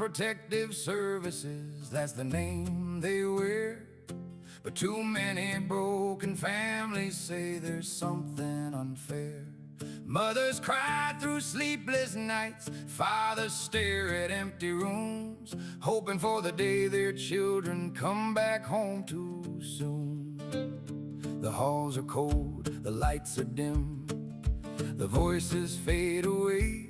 Protective Services, that's the name they wear. But too many broken families say there's something unfair. Mothers cry through sleepless nights, fathers stare at empty rooms, hoping for the day their children come back home too soon. The halls are cold, the lights are dim, the voices fade away.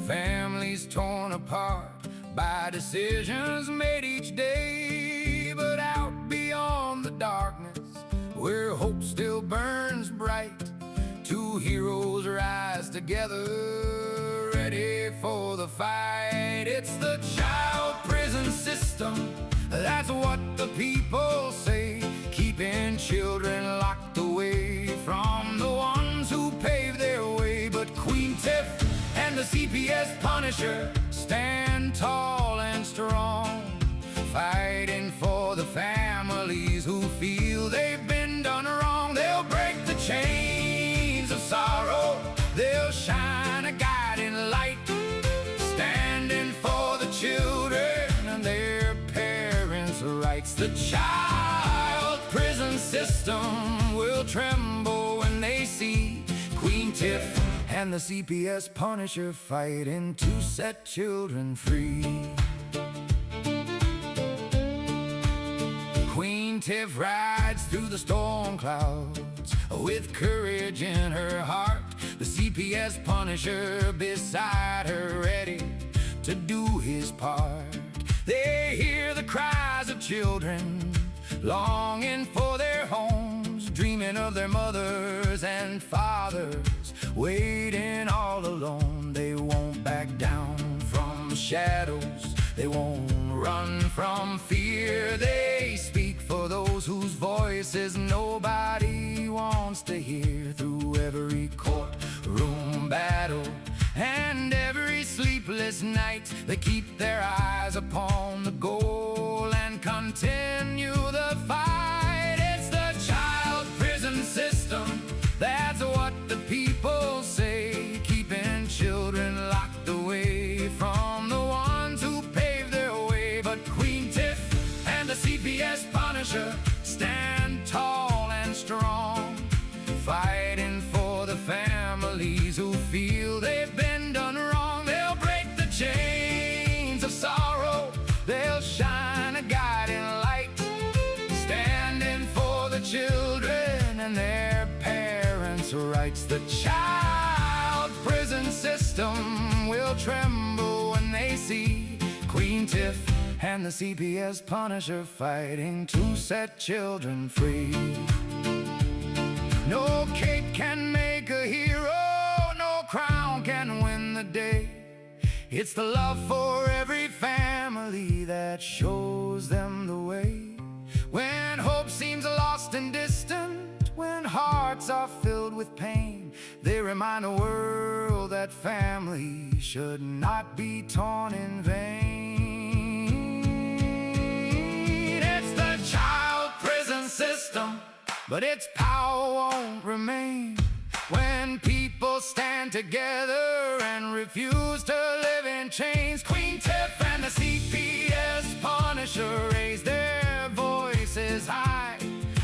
Families torn apart by decisions made each day. But out beyond the darkness, where hope still burns bright, two heroes rise together, ready for the fight. It's the child prison system, that's what the people say, keeping children locked away from the ones who pave their way. But Queen Tiff and the CPS Punisher stand tall and strong, fighting for the families who feel they've been done wrong. They'll break the chains of sorrow, they'll shine a guiding light, standing for the children and their parents' rights. The child prison system will tremble when they see Queen Tiff and the CPS Punisher fighting to set children free. Queen Tiff rides through the storm clouds with courage in her heart, the CPS Punisher beside her, ready to do his part. They hear the cries of children longing for their homes, dreaming of their mothers and fathers waiting all alone. They won't back down from shadows, they won't run from fear. They speak for those whose voices nobody wants to hear. Through every courtroom battle and every sleepless night, they keep their eyes upon the goal and continue the fight. It's the child prison system, that's what the people say, keeping children locked away from the ones who pave their way. But Queen Tiff and the CPS Punisher stand tall and strong, fighting for the families who feel they've been done wrong. They'll break the chains of sorrow, they'll shine a guiding light, standing for the children and their parents' rights. The child prison system will tremble when they see Queen Tiff and the CPS Punisher fighting to set children free. No cape can make a hero, no crown can win the day. It's the love for every family that shows them the way. When hope seems lost and distant, when hearts are filled with pain, they remind the world that family should not be torn in vain. It's the child prison system, but its power won't remain when people stand together and refuse to live in chains. Queen Tiff and the CPS Punisher raise their voices high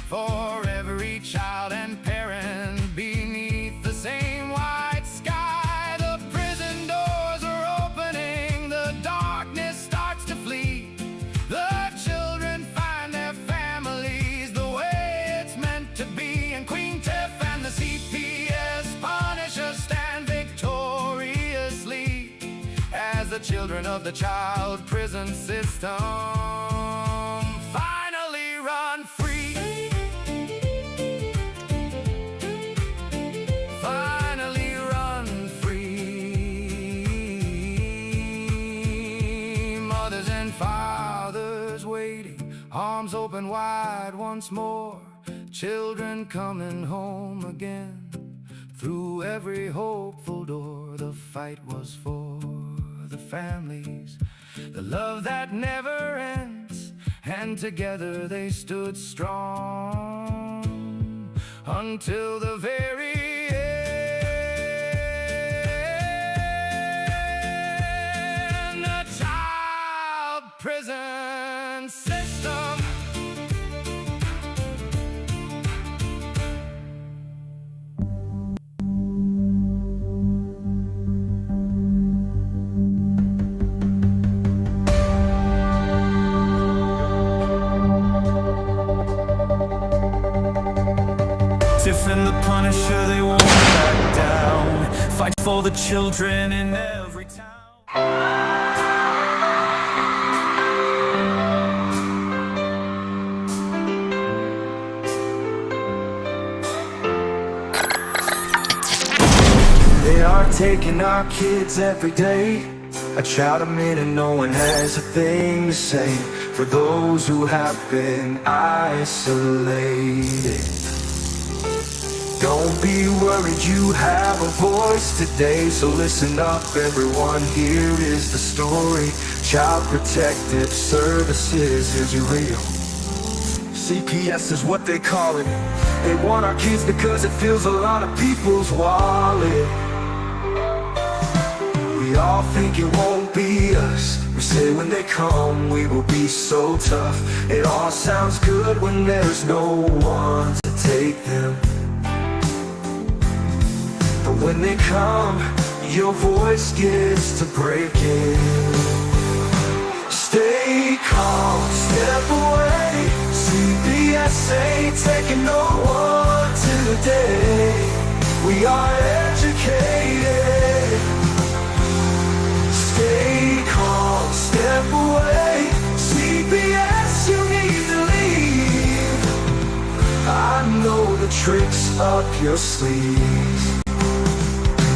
for every child and parent beneath the same white sky. The prison doors are opening, the darkness starts to flee. The children find their families the way it's meant to be. And Queen Tiff and the CPS Punisher stand victoriously as the children of the child prison system finally run free. Finally run free. Mothers and fathers waiting, arms open wide once more, children coming home again. Through every hopeful door, the fight was for the families, the love that never ends, and together they stood strong until the very end. The child prison system. Tiff and the Punisher, they won't back down. Fight for the children in every town. They are taking our kids every day. I shout them in and no one has a thing to say for those who have been isolated. Don't be worried, you have a voice today. So listen up everyone, here is the story. Child Protective Services is real. CPS is what they call it. They want our kids because it fills a lot of people's wallet. We all think it won't be us. We say when they come we will be so tough. It all sounds good when there's no one to take them. But when they come, your voice gets to breaking. Stay calm, step away. CPS ain't taking no one today. We are educated. Stay calm, step away. CPS, you need to leave. I know the tricks up your sleeves.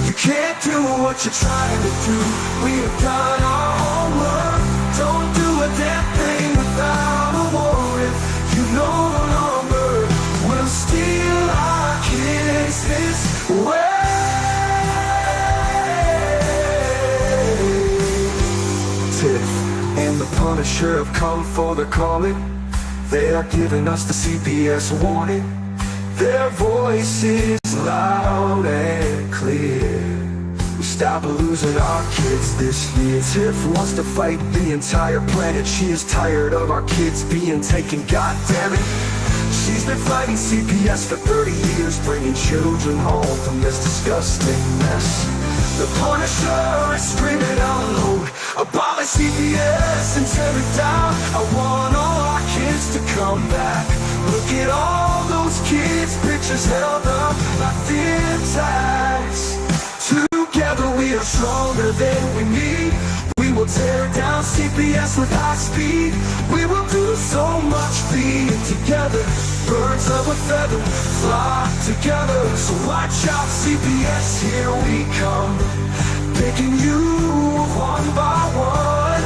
You can't do what you're trying to do. We have done our homework. Don't do a damn thing without a warrant. You no longer will steal our kids this way. Tiff and the Punisher have come for the calling. They are giving us the CPS warning. Their voice is loud and clear. We stop losing our kids this year. Tiff wants to fight the entire planet. She is tired of our kids being taken, goddammit. She's been fighting CPS for 30 years, bringing children home from this disgusting mess. The Punisher is screaming out loud, abolish CPS and tear it down. I want all our kids to come back. Look at all those kids' pictures held up like thin tags. Together we are stronger than we need. We will tear down CPS with high speed. We will do so much being together. Birds of a feather flock together. So watch out CPS, here we come. Picking you one by one.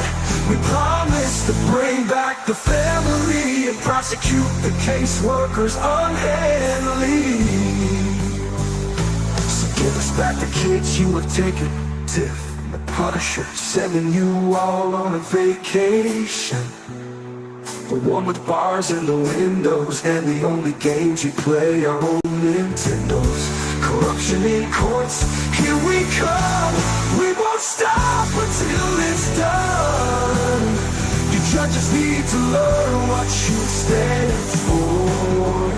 We promise to bring back the family and prosecute the caseworkers unhandily. So give us back the kids you have taken. Tiff and the Punisher, sending you all on a vacation. The one with bars in the windows and the only games you play are old Nintendos. Corruption in courts, here we come. We won't stop until it's done. You judges need to learn what you stand for.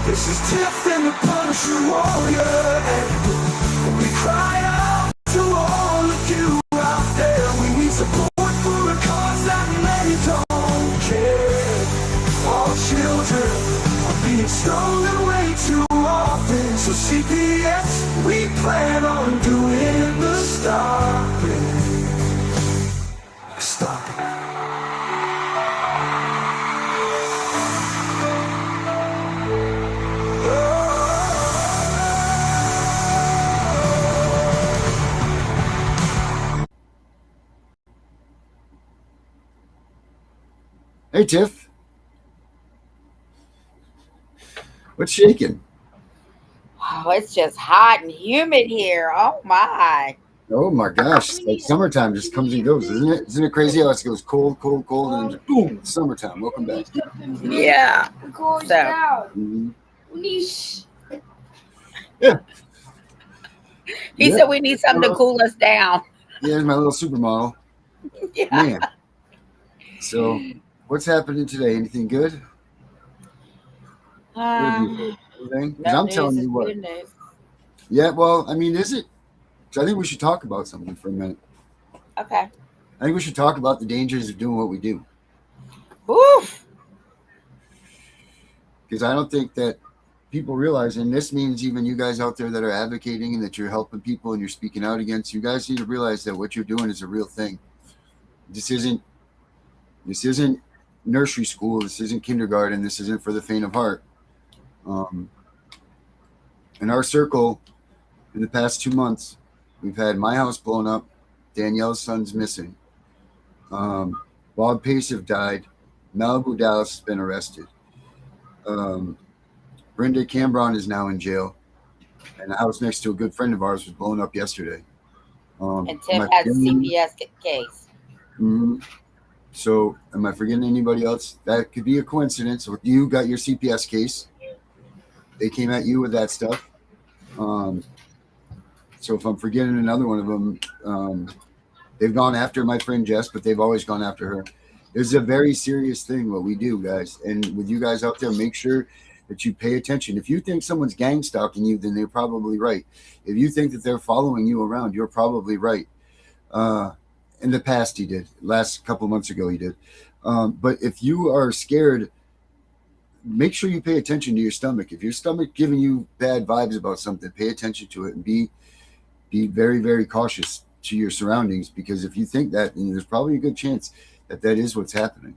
This is Tiff and the Punisher warrior, and we cry out to all of you out there. We need support for a cause that many don't care. All children are being stolen way too often. So CPS, we plan on doing the stopping. Stopping. Hey, Tiff. What's shaking? Oh, it's just hot and humid here. Oh my. Oh my gosh, it's like summertime just comes and goes, isn't it? Isn't it crazy how it goes cold, cold, cold, and then boom, it's summertime. Welcome back. Yeah. Yeah. He said we need something to cool us down. Yeah, there's my little supermodel. Yeah. Man, So, what's happening today? Anything good? What have you heard? Anything? Because No I'm news telling is you what. good news. Yeah, well, I mean, is it? So I think we should talk about something for a minute. Okay. I think we should talk about the dangers of doing what we do. Oof. Because I don't think that people realize, and this means even you guys out there that are advocating and that you're helping people and you're speaking out against, you guys need to realize that what you're doing is a real thing. This isn't nursery school. This isn't kindergarten. This isn't for the faint of heart. In our circle, in the past 2 months, we've had my house blown up, Danielle's son's missing, Bob Pace have died, Malibu Dallas has been arrested, Brenda Cambron is now in jail, and the house next to a good friend of ours was blown up yesterday. And Tiff has a CPS case. Mm-hmm. So, am I forgetting anybody else? That could be a coincidence. You got your CPS case. They came at you with that stuff. So if I'm forgetting another one of them, they've gone after my friend Jess, but they've always gone after her. It's a very serious thing what we do, guys. And with you guys out there, make sure that you pay attention. If you think someone's gang stalking you, then they're probably right. If you think that they're following you around, you're probably right. In the past, he did. Last couple months ago, he did. But if you are scared, make sure you pay attention to your stomach. If your stomach giving you bad vibes about something, pay attention to it and be very, very cautious to your surroundings, because if you think that, then there's probably a good chance that that is what's happening.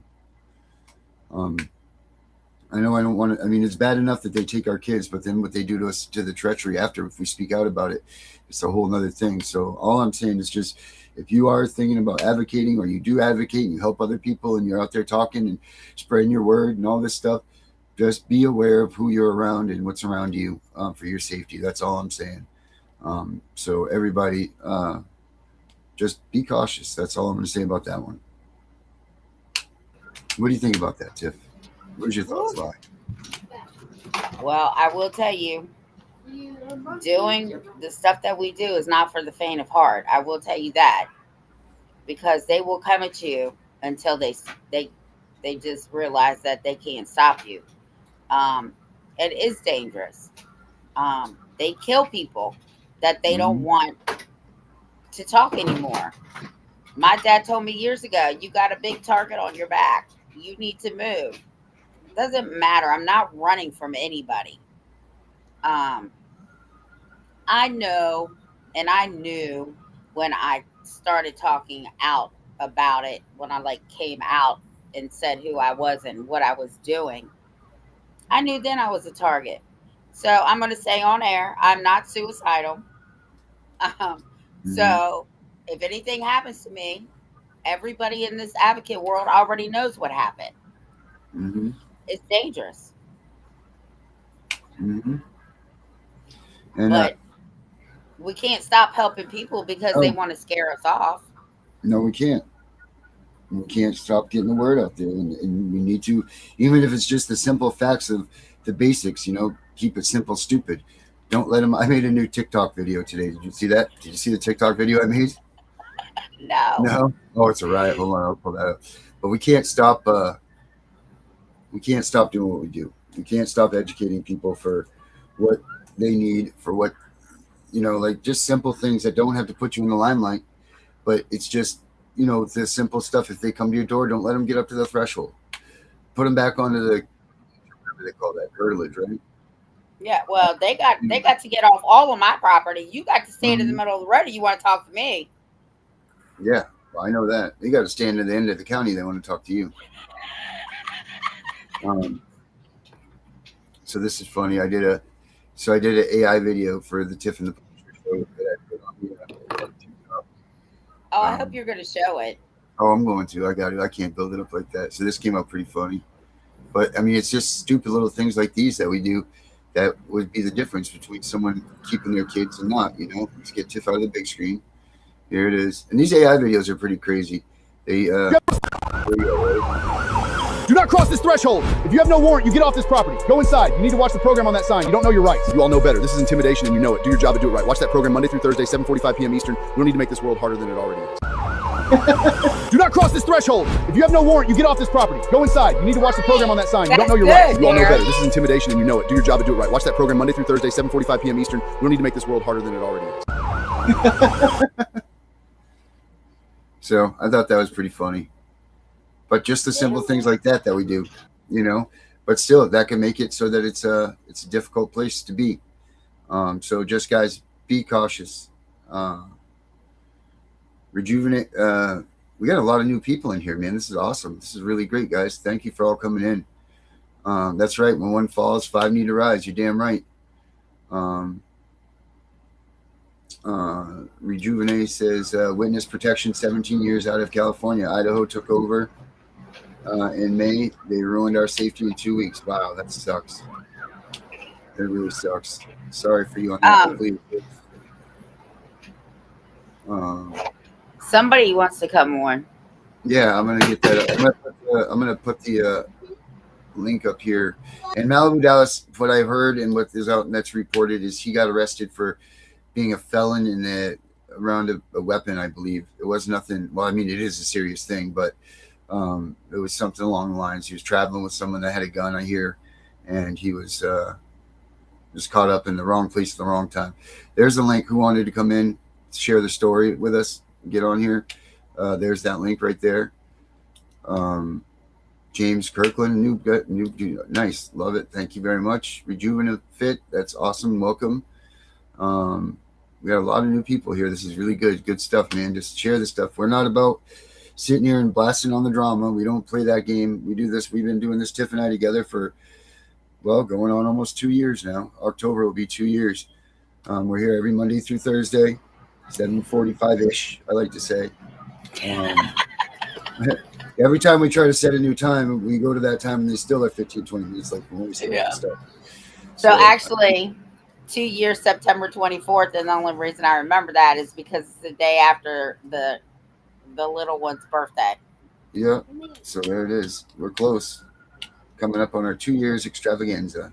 I know I don't want to, I mean, it's bad enough that they take our kids, but then what they do to us, to the treachery after, if we speak out about it, it's a whole nother thing. So all I'm saying is just, if you are thinking about advocating, or you do advocate and you help other people and you're out there talking and spreading your word and all this stuff, just be aware of who you're around and what's around you for your safety. That's all I'm saying. So everybody, just be cautious. That's all I'm going to say about that one. What do you think about that, Tiff? Where's your thoughts lie? Well, I will tell you, doing the stuff that we do is not for the faint of heart. I will tell you that, because they will come at you until they just realize that they can't stop you. It is dangerous. They kill people that they don't want to talk anymore. My dad told me years ago, you got a big target on your back. You need to move. Doesn't matter. I'm not running from anybody. I know, and I knew when I started talking out about it, when I came out and said who I was and what I was doing, I knew then I was a target. So I'm going to say on air, I'm not suicidal. So if anything happens to me, everybody in this advocate world already knows what happened. It's dangerous. And but we can't stop helping people because they want to scare us off. No, we can't. We can't stop getting the word out there, and we need to, even if it's just the simple facts of the basics, keep it simple, stupid. Don't let them. I made a new TikTok video today. Did you see that? Did you see the TikTok video I made? No. Oh, it's a riot. Hold on, I'll pull that up. But we can't stop. We can't stop doing what we do. We can't stop educating people for what they need, for what, just simple things that don't have to put you in the limelight. But it's just, the simple stuff. If they come to your door, don't let them get up to the threshold. Put them back onto the, whatever they call that, curtilage, right? Yeah, well, they got to get off all of my property. You got to stand in the middle of the road if you want to talk to me. Yeah, well, I know that. They got to stand at the end of the county. They want to talk to you. So this is funny. I did an AI video for the Tiff and The Punisher show that I put on TikTok. Oh, I hope you're going to show it. Oh, I'm going to. I got it. I can't build it up like that. So this came out pretty funny. But, I mean, it's just stupid little things like these that we do that would be the difference between someone keeping their kids and not, Let's get Tiff out of the big screen. Here it is. And these AI videos are pretty crazy. They, Do not cross this threshold. If you have no warrant, you get off this property. Go inside. You need to watch the program on that sign. You don't know your rights. You all know better. This is intimidation and you know it. Do your job and do it right. Watch that program Monday through Thursday, 7:45 p.m. Eastern. We don't need to make this world harder than it already is. Do not cross this threshold. If you have no warrant, you get off this property. Go inside. You need to watch the program on that sign. You don't know your rights. You all know better. This is intimidation and you know it. Do your job and do it right. Watch that program Monday through Thursday, 7:45 p.m. Eastern. We don't need to make this world harder than it already is. So I thought that was pretty funny. But just the simple things like that we do, you know. But still, that can make it so that it's a difficult place to be. So just guys, be cautious. Rejuvenate. We got a lot of new people in here, man. This is awesome. This is really great, guys. Thank you for all coming in. That's right. When one falls, five need to rise. You're damn right. Rejuvenate says witness protection 17 years out of California. Idaho took over in May. They ruined our safety in 2 weeks. Wow, that sucks. That really sucks. Sorry for you on that. Somebody wants to come on. Yeah, I'm gonna get that. I'm gonna put the link up here. And Malibu Dallas, what I heard and what is out and that's reported is he got arrested for being a felon in around a weapon, I believe. It was nothing. Well, I mean, it is a serious thing, but it was something along the lines. He was traveling with someone that had a gun, I hear, and he was just caught up in the wrong place at the wrong time. There's a link. Who wanted to come in, share the story with us, get on here. There's that link right there. James Kirkland, new, nice, love it. Thank you very much. Rejuvenate Fit, that's awesome. Welcome. We got a lot of new people here. This is really good stuff, man. Just share this stuff. We're not about sitting here and blasting on the drama. We don't play that game. We do this. We've been doing this, Tiff and I, together for, well, going on almost 2 years now. October will be 2 years. We're here every Monday through Thursday, 7:45-ish, I like to say. Every time we try to set a new time, we go to that time and they still are 15, 20 minutes like when we start stuff. So actually, 2 years, September 24th, and the only reason I remember that is because it's the day after the little one's birthday. Yeah, so there it is. We're close. Coming up on our 2 years extravaganza.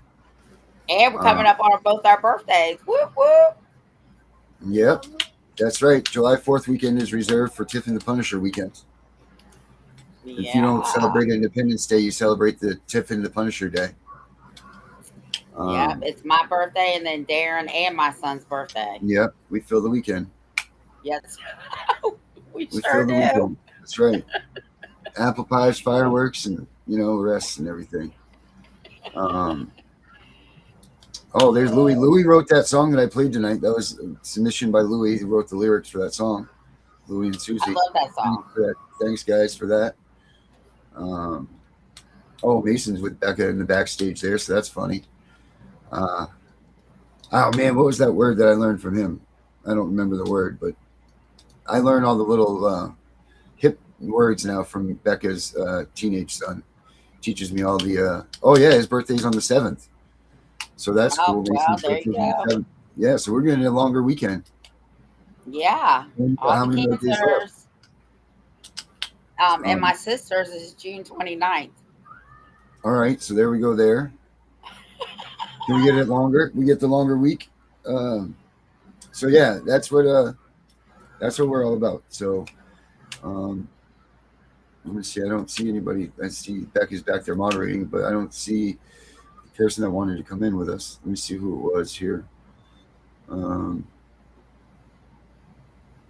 And we're coming up on both our birthdays. Whoop, whoop. Yep, that's right. July 4th weekend is reserved for Tiff and The Punisher weekend. Yeah. If you don't celebrate Independence Day, you celebrate the Tiff and The Punisher Day. Yeah, it's my birthday and then Darren and my son's birthday. Yep, we fill the weekend. Yes, we sure fill the do. Weekend. That's right. Apple pies, fireworks, and rests and everything. Oh, there's Louis. Louis wrote that song that I played tonight. That was a submission by Louis, who wrote the lyrics for that song. Louis and Susie. I love that song. Thanks, guys, for that. Oh, Mason's with Becca in the backstage there, so that's funny. Oh man, what was that word that I learned from him? I don't remember the word, but I learned all the little hip words now from Becca's teenage son. Teaches me all the oh yeah, his birthday's on the 7th. So that's cool. Wow, there you go. Yeah, so we're getting a longer weekend. Yeah. How many birthdays left? And my sister's is June 29th. All right, so there we go there. Can we get it longer? We get the longer week. So yeah, that's what we're all about. So let me see. I don't see anybody. I see Becky's back there moderating, but I don't see the person that wanted to come in with us. Let me see who it was here. Do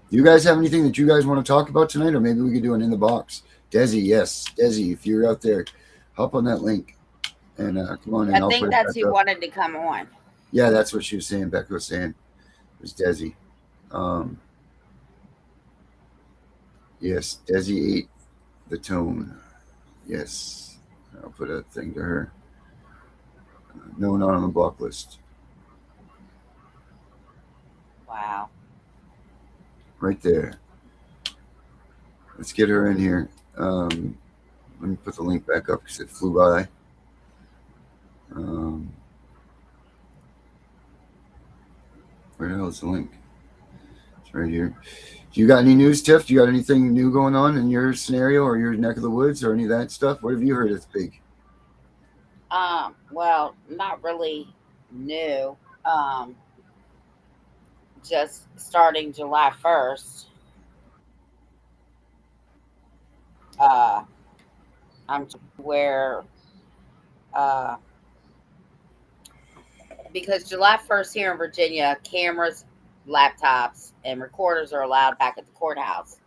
you guys have anything that you guys want to talk about tonight, or maybe we could do an in the box? Desi, yes, Desi, if you're out there, hop on that link and come on in. I think that's who wanted to come on. Yeah, that's what she was saying. Becca was saying it was Desi. Yes, Desi ate the tone. Yes, I'll put a thing to her. No, not on the block list. Wow. Right there. Let's get her in here. Let me put the link back up because it flew by. Where the hell is the link? It's right here. Do you got any news, Tiff? Do you got anything new going on in your scenario or your neck of the woods or any of that stuff? What have you heard that's big? Well, not really new. Just starting July 1st. I'm where uh, because July 1st here in Virginia, cameras, laptops, and recorders are allowed back at the courthouse.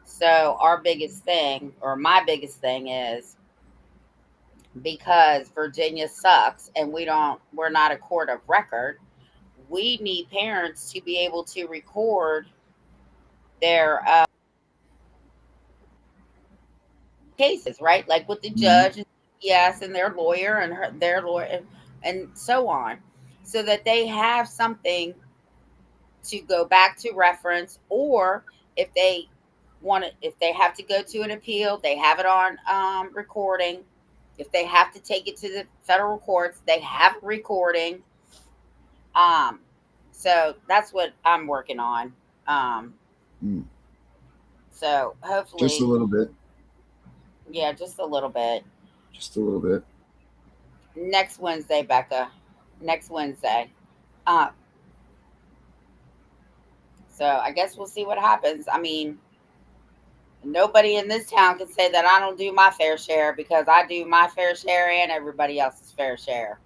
So our biggest thing, or my biggest thing, is because Virginia sucks and we're not a court of record. We need parents to be able to record their cases, right? Like with the Mhm. judge, yes, and their lawyer and their lawyer, and so on, so that they have something to go back to reference, or if they if they have to go to an appeal, they have it on recording. If they have to take it to the federal courts, they have recording. Um, so that's what I'm working on. Um, Mm. so Just a hopefully, little bit. yeah, just a little bit. Just a little bit. Next Wednesday, Becca. Next Wednesday. Uh, so I guess we'll see what happens. I mean, nobody in this town can say that I don't do my fair share, because I do my fair share and everybody else's fair share.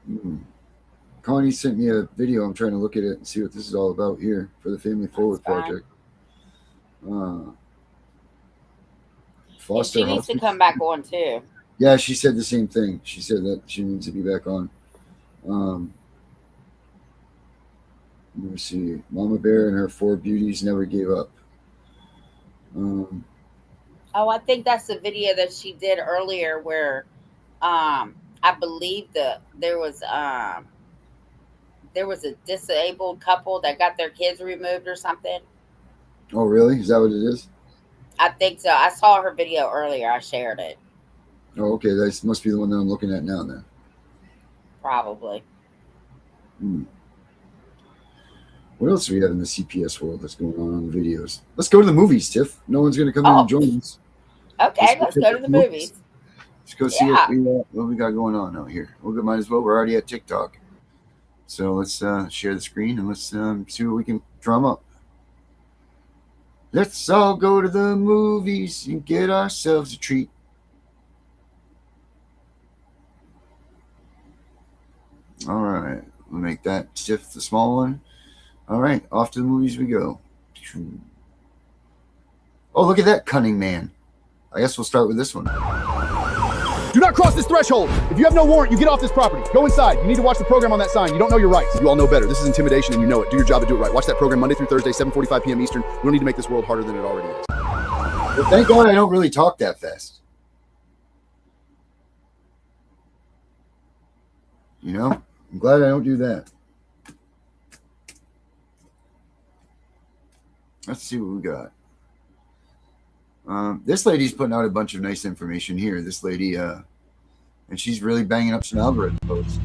Mm. Connie sent me a video. I'm trying to look at it and see what this is all about here for the Family Forward That's fine. Project. And Foster she needs to houses. come back on too. Yeah, she said the same thing. She said that she needs to be back on. Let me see. Mama Bear and her 4 beauties never gave up. Oh, I think that's the video that she did earlier where I believe there was a disabled couple that got their kids removed or something. Oh, really? Is that what it is? I think so. I saw her video earlier. I shared it. Oh, okay. That must be the one that I'm looking at now then. Probably. What else do we have in the CPS world that's going on the videos? Let's go to the movies, Tiff. No one's going to come in and join us. Okay, let's go to the movies. Let's go see what we got going on out here. We might as well. We're already at TikTok. So let's share the screen and let's see what we can drum up. Let's all go to the movies and get ourselves a treat. All right. We'll make that Tiff the small one. All right. Off to the movies we go. Oh, look at that cunning man. I guess we'll start with this one. Do not cross this threshold. If you have no warrant, you get off this property. Go inside. You need to watch the program on that sign. You don't know your rights. You all know better. This is intimidation and you know it. Do your job and do it right. Watch that program Monday through Thursday, 7:45 p.m. Eastern. We don't need to make this world harder than it already is. Well, thank God I don't really talk that fast. You know? I'm glad I don't do that. Let's see what we got. This lady's putting out a bunch of nice information here. This lady, and she's really banging up some algorithm posts.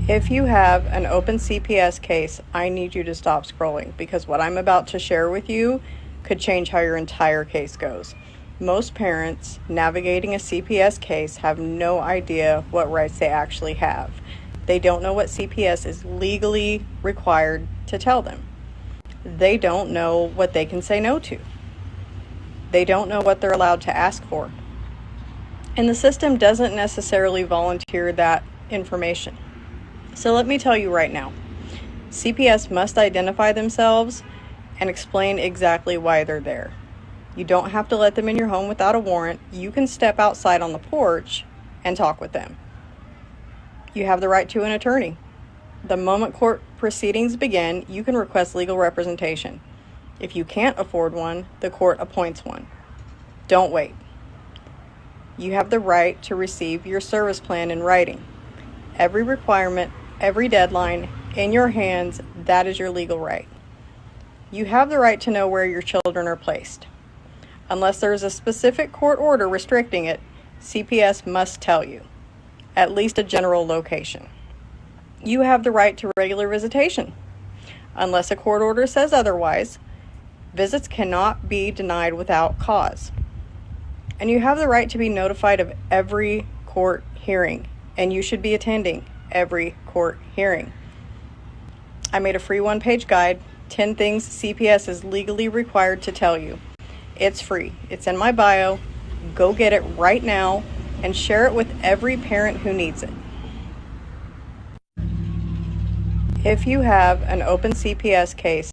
If you have an open CPS case, I need you to stop scrolling, because what I'm about to share with you could change how your entire case goes. Most parents navigating a CPS case have no idea what rights they actually have. They don't know what CPS is legally required to tell them. They don't know what they can say no to. They don't know what they're allowed to ask for. And the system doesn't necessarily volunteer that information. So let me tell you right now, CPS must identify themselves and explain exactly why they're there. You don't have to let them in your home without a warrant. You can step outside on the porch and talk with them. You have the right to an attorney. The moment court proceedings begin, you can request legal representation. If you can't afford one, the court appoints one. Don't wait. You have the right to receive your service plan in writing. Every requirement, every deadline in your hands, that is your legal right. You have the right to know where your children are placed. Unless there is a specific court order restricting it, CPS must tell you, at least a general location. You have the right to regular visitation. Unless a court order says otherwise, visits cannot be denied without cause. And you have the right to be notified of every court hearing, and you should be attending every court hearing. I made a free one-page guide 10 things CPS is legally required to tell you. It's free. It's in my bio. Go get it right now and share it with every parent who needs it. If you have an open CPS case,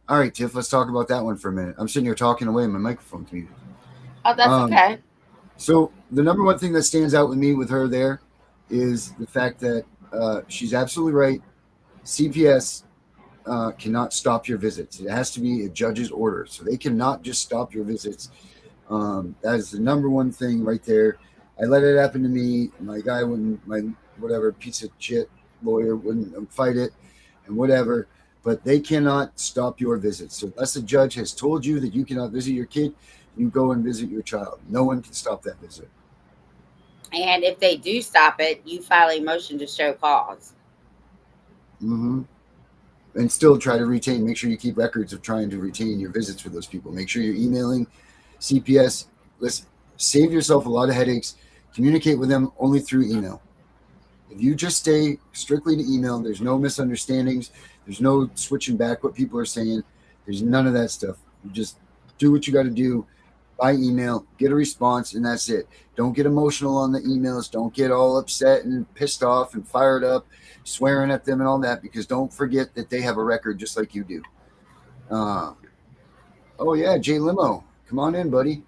All right, Tiff, let's talk about that one for a minute. I'm sitting here talking away and my microphone's muted. Oh, that's okay. So the number one thing that stands out with me with her there is the fact that she's absolutely right. CPS cannot stop your visits. It has to be a judge's order. So they cannot just stop your visits. That is the number one thing right there. I let it happen to me. My guy wouldn't, my whatever piece of shit lawyer wouldn't fight it and whatever. But they cannot stop your visits. So unless a judge has told you that you cannot visit your kid, you go and visit your child. No one can stop that visit. And if they do stop it, you file a motion to show cause. Mm-hmm. And still try to retain, make sure you keep records of trying to retain your visits with those people. Make sure you're emailing CPS. Listen, save yourself a lot of headaches. Communicate with them only through email. If you just stay strictly to email, there's no misunderstandings. There's no switching back what people are saying. There's none of that stuff. You just do what you got to do by email, get a response, and that's it. Don't get emotional on the emails. Don't get all upset and pissed off and fired up, swearing at them and all that, because don't forget that they have a record just like you do. Oh, yeah, Jay Limo. Come on in, buddy.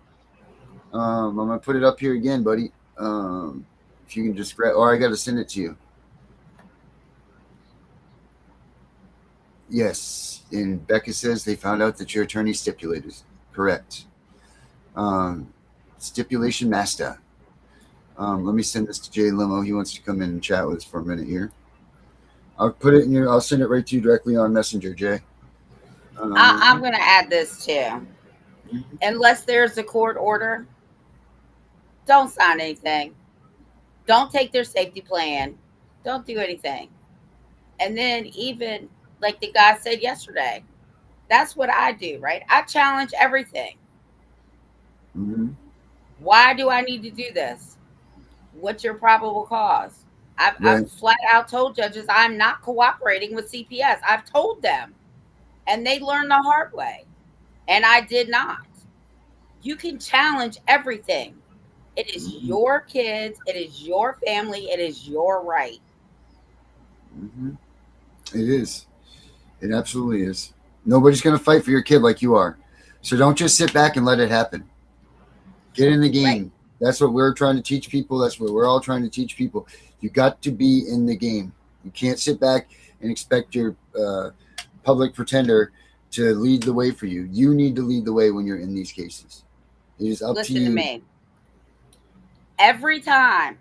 I'm going to put it up here again, buddy. If you can just grab, or I got to send it to you. Yes. And Becca says they found out that your attorney stipulated. Correct. Stipulation master. Let me send this to Jay Limo. He wants to come in and chat with us for a minute here. I'll put it in your, I'll send it right to you directly on Messenger, Jay. I'm going to add this too. Unless there's a court order, don't sign anything. Don't take their safety plan. Don't do anything. And then even like the guy said yesterday, that's what I do, right? I challenge everything. Mm-hmm. Why do I need to do this? What's your probable cause? I've flat out told judges I'm not cooperating with CPS. I've told them. And they learned the hard way. And I did not. You can challenge everything. It is your kids. It is your family. It is your right. Mm-hmm. It is. It absolutely is. Nobody's going to fight for your kid like you are. So don't just sit back and let it happen. Get in the game. Right. That's what we're trying to teach people. That's what we're all trying to teach people. You got to be in the game. You can't sit back and expect your public pretender to lead the way for you. You need to lead the way when you're in these cases. It is up to you. Listen to me. Every time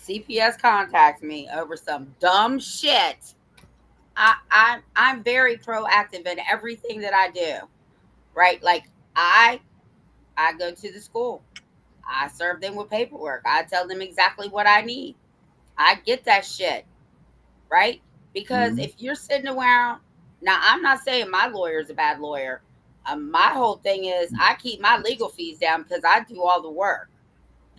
CPS contacts me over some dumb shit, I'm very proactive in everything that I do, right? Like I go to the school. I serve them with paperwork. I tell them exactly what I need. I get that shit, right? Because if you're sitting around, now I'm not saying my lawyer is a bad lawyer. My whole thing is I keep my legal fees down because I do all the work.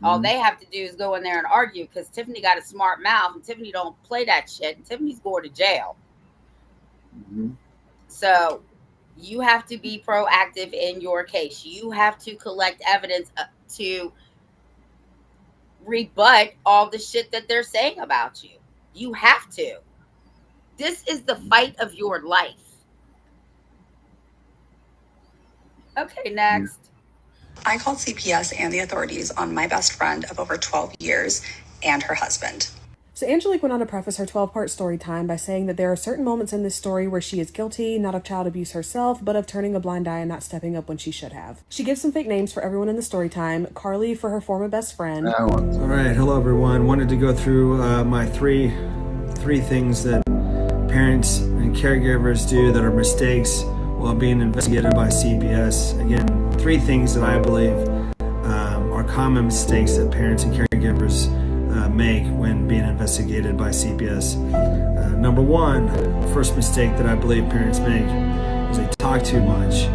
All they have to do is go in there and argue because Tiffany got a smart mouth and Tiffany don't play that shit. And Tiffany's going to jail. So you have to be proactive in your case. You have to collect evidence to rebut all the shit that they're saying about you. You have to. This is the fight of your life. Okay, next. I called CPS and the authorities on my best friend of over 12 years and her husband. So Angelique went on to preface her 12-part story time by saying that there are certain moments in this story where she is guilty, not of child abuse herself, but of turning a blind eye and not stepping up when she should have. She gives some fake names for everyone in the story time. Carly for her former best friend. All right, hello everyone. Wanted to go through my three things that parents and caregivers do that are mistakes while being investigated by CPS. Again, three things that I believe are common mistakes that parents and caregivers make when being investigated by CPS. Number one, first mistake that I believe parents make is they talk too much.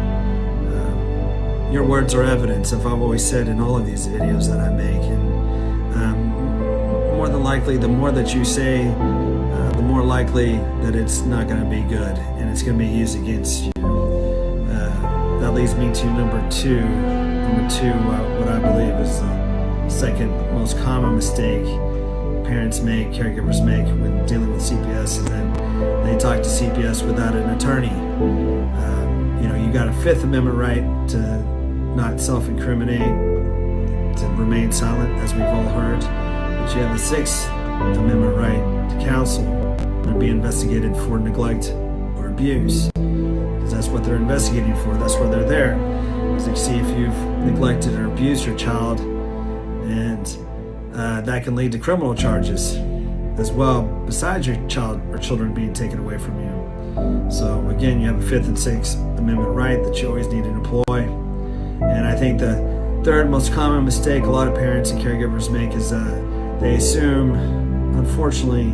your words are evidence, if I've always said in all of these videos that I make. And more than likely, the more that you say, the more likely that it's not going to be good and it's going to be used against you. That leads me to number two. What I believe is the second most common mistake parents make, caregivers make when dealing with CPS, is that they talk to CPS without an attorney. You got a Fifth Amendment right to not self-incriminate, to remain silent, as we've all heard, but you have the Sixth Amendment right to counsel and be investigated for neglect or abuse, because that's what they're investigating for. That's why they're there, is to see if you've neglected or abused your child, and that can lead to criminal charges as well, besides your child or children being taken away from you. So again, you have a Fifth and Sixth Amendment right that you always need to employ. And I think the third most common mistake a lot of parents and caregivers make is they assume, unfortunately,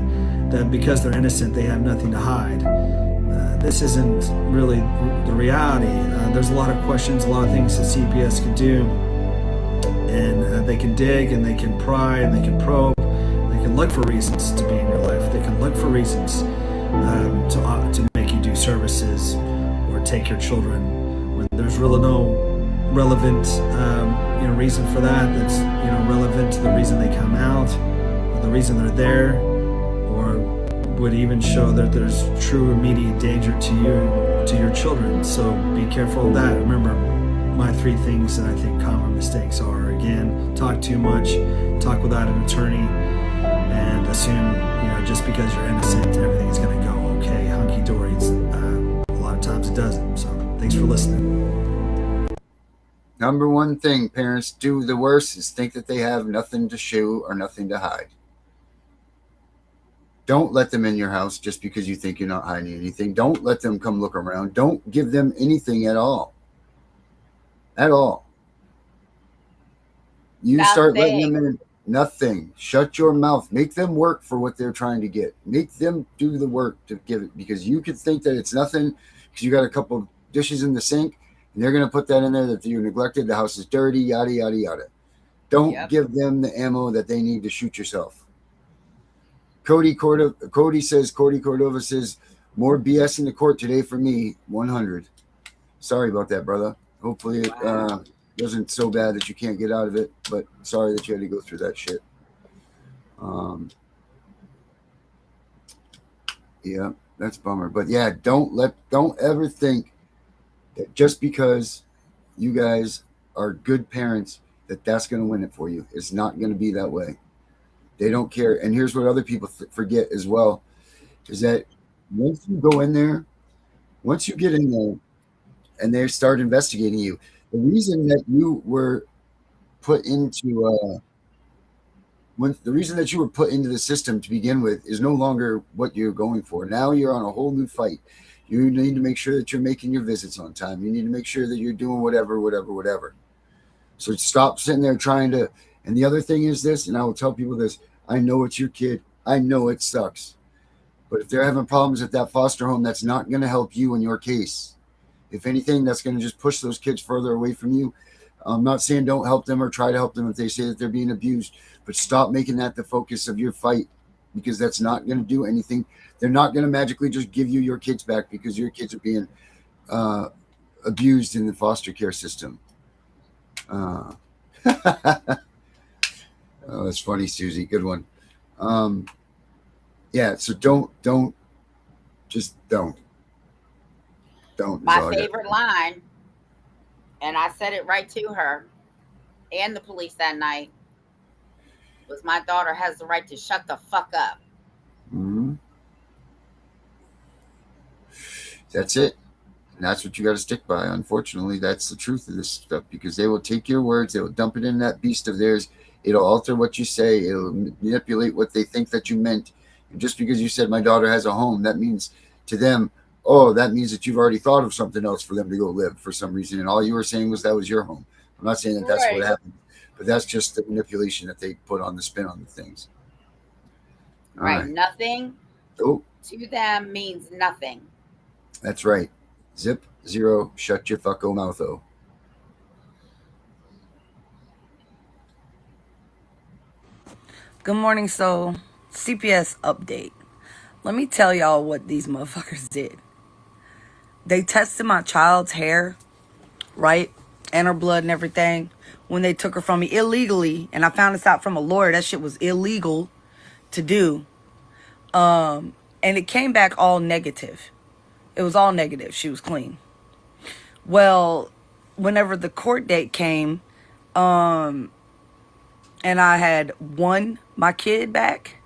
that because they're innocent, they have nothing to hide. This isn't really the reality. There's a lot of questions, a lot of things that CPS can do, and they can dig, and they can pry, and they can probe, they can look for reasons to be in your life. They can look for reasons to make you do services or take your children when there's really no relevant reason for that. That's relevant to the reason they come out, or the reason they're there, or would even show that there's true immediate danger to you, to your children. So be careful of that. Remember, my three things that I think common mistakes are, again, talk too much, talk without an attorney, and assume just because you're innocent everything's going to go okay, hunky-dory. A lot of times it doesn't. So thanks for listening. Number one thing parents do the worst is think that they have nothing to show or nothing to hide. Don't let them in your house just because you think you're not hiding anything. Don't let them come look around. Don't give them anything at all. At all. You start letting them in. Nothing. Shut your mouth. Make them work for what they're trying to get. Make them do the work to give it, because you could think that it's nothing because you got a couple of dishes in the sink and they're going to put that in there that you're neglected, the house is dirty, yada, yada, yada. Don't give them the ammo that they need to shoot yourself. Cody Cordova says, more BS in the court today for me, 100. Sorry about that, brother. Hopefully it wasn't so bad that you can't get out of it, but sorry that you had to go through that shit. Yeah, that's a bummer. But yeah, don't ever think that just because you guys are good parents that that's going to win it for you. It's not going to be that way. They don't care. And here's what other people forget as well, is that once you go in there, once you get in there and they start investigating you, the reason that you were put into the system to begin with is no longer what you're going for. Now you're on a whole new fight. You need to make sure that you're making your visits on time. You need to make sure that you're doing whatever. So stop sitting there trying to. And the other thing is this, and I will tell people this, I know it's your kid. I know it sucks. But if they're having problems at that foster home, that's not going to help you in your case. If anything, that's going to just push those kids further away from you. I'm not saying don't help them or try to help them if they say that they're being abused, but stop making that the focus of your fight, because that's not going to do anything. They're not going to magically just give you your kids back because your kids are being abused in the foster care system. Oh, that's funny, Susie. Good one. Yeah, so don't. My favorite line, and I said it right to her and the police that night, was my daughter has the right to shut the fuck up. Mm-hmm. That's it. And that's what you got to stick by. Unfortunately, that's the truth of this stuff, because they will take your words, they will dump it in that beast of theirs. It'll alter what you say. It'll manipulate what they think that you meant. And just because you said my daughter has a home, that means to them, oh, that means that you've already thought of something else for them to go live for some reason. And all you were saying was that was your home. I'm not saying that that's what happened, but that's just the manipulation that they put on the spin on the things. All right. Nothing to them means nothing. That's right. Zip, zero, shut your fucko mouth-o. Good morning, so CPS update. Let me tell y'all what these motherfuckers did. They tested my child's hair, right? And her blood and everything when they took her from me illegally. And I found this out from a lawyer. That shit was illegal to do. And it came back all negative. It was all negative. She was clean. Well, whenever the court date came, and I had won my kid back,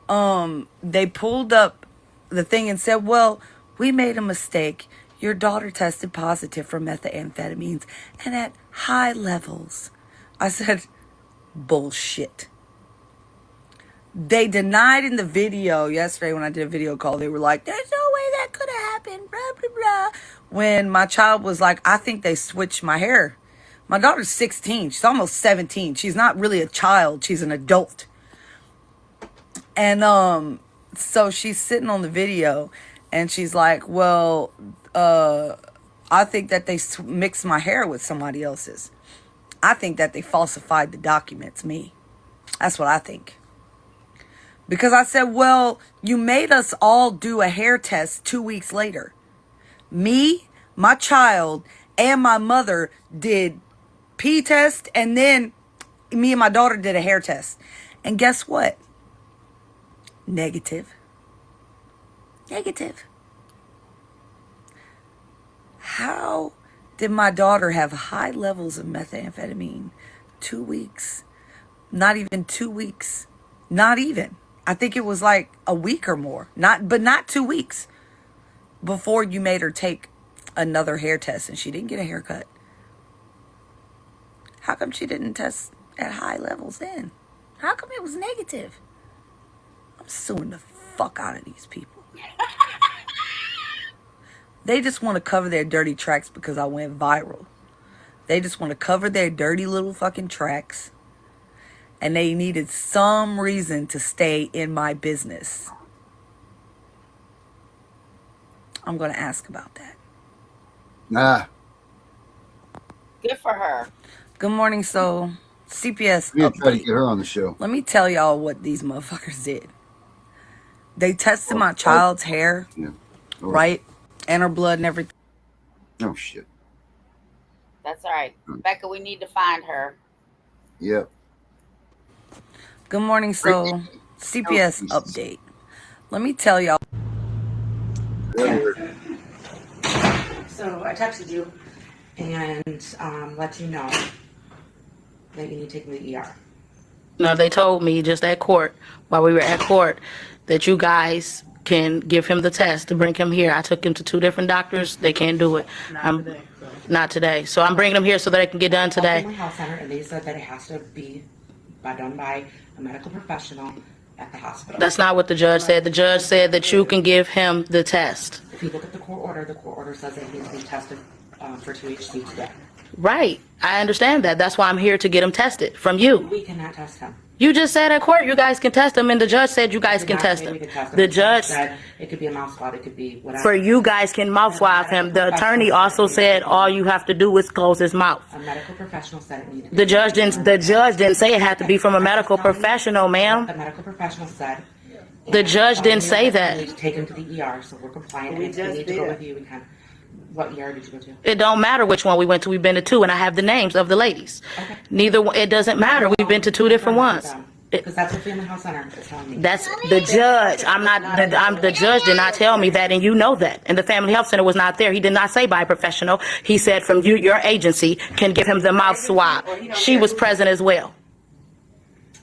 they pulled up the thing and said, well, we made a mistake. Your daughter tested positive for methamphetamines and at high levels. I said, bullshit. They denied in the video yesterday when I did a video call. They were like, there's no way that could have happened, blah, blah, blah. When my child was like, I think they switched my hair. My daughter's 16. She's almost 17. She's not really a child. She's an adult. And so she's sitting on the video and she's like, well, I think that they mixed my hair with somebody else's. I think that they falsified the documents, me. That's what I think. Because I said, well, you made us all do a hair test 2 weeks later. Me, my child, and my mother did pee test, and then me and my daughter did a hair test. And guess what? Negative. Negative. How did my daughter have high levels of methamphetamine 2 weeks? Not even 2 weeks. Not even. I think it was like a week or more. Not 2 weeks before you made her take another hair test and she didn't get a haircut. How come she didn't test at high levels then? How come it was negative? I'm suing the fuck out of these people. They just want to cover their dirty tracks because I went viral. They just want to cover their dirty little fucking tracks. And they needed some reason to stay in my business. I'm going to ask about that. Nah. Good for her. Good morning, so CPS We're going to try to update. get her on the show. Let me tell y'all what these motherfuckers did. They tested my child's hair, right? And her blood and everything. Oh, shit. That's all right. Becca, we need to find her. Yep. Good morning, so CPS update. Let me tell y'all. So I texted you and let you know that you need to take me to the ER. No, they told me just at court, while we were at court, that you guys can give him the test to bring him here. I took him to 2 different doctors. They can't do it. Not today. So I'm bringing him here so that it can get done today. I called my health center and they said that it has to be done by a medical professional at the hospital. That's not what the judge said. The judge said that you can give him the test. If you look at the court order says that he needs to be tested for THC today. Right. I understand that. That's why I'm here to get him tested from you. We cannot test him. You just said at court you guys can test him, and the judge said you guys can test him. The judge said it could be a mouth swab, it could be whatever. For you guys can mouth swab him. The attorney also said all you have to do is close his mouth. A medical professional said it needed. The judge didn't say it had to be from a medical professional, ma'am. The medical professional said. The judge didn't say that. We need to take him to the ER, so we're compliant. We need to go with you. We can. What ER did you go to? It don't matter which one we went to. We've been to 2, and I have the names of the ladies. Okay. Neither one. It doesn't matter. We've been to 2 different ones. Because that's what Family Health Center is telling me. That's the judge. The judge did not tell me that, and you know that. And the Family Health Center was not there. He did not say by a professional. He said from you, your agency can give him the mouth swab. She was present as well.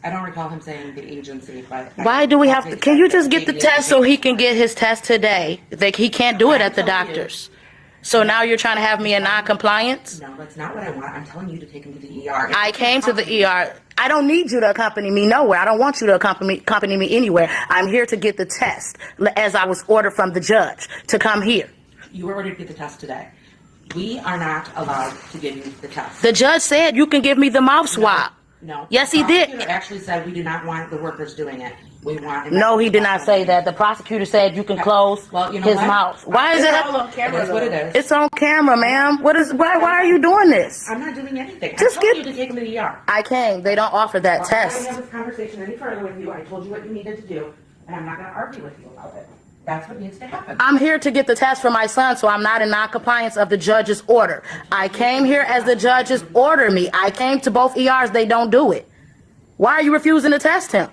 I don't recall him saying the agency, but why do we have to? Can you just get the test so he can get his test today? He can't do it at the doctor's. So now you're trying to have me in non-compliance? No, that's not what I want. I'm telling you to take him to the ER. I came to the ER. I don't need you to accompany me nowhere. I don't want you to accompany me anywhere. I'm here to get the test, as I was ordered from the judge to come here. You were ordered to get the test today. We are not allowed to give you the test. The judge said you can give me the mouth swab. No. Yes, he The did. prosecutor actually said we do not want the workers doing it. We want. No, he did not say that. The prosecutor said you can close Well, you know his what? mouth. Why is it? on camera. That's what it is. It's on camera, ma'am. What is? Why are you doing this? I'm not doing anything. Just I told get- you to take him to the ER. I came. They don't offer that Well, test. I'm not going to have this conversation any further with you. I told you what you needed to do, and I'm not going to argue with you about it. That's what needs to happen. I'm here to get the test for my son, so I'm not in non-compliance of the judge's order. I came here as the judge's order me. I came to both ERs. They don't do it. Why are you refusing to test him?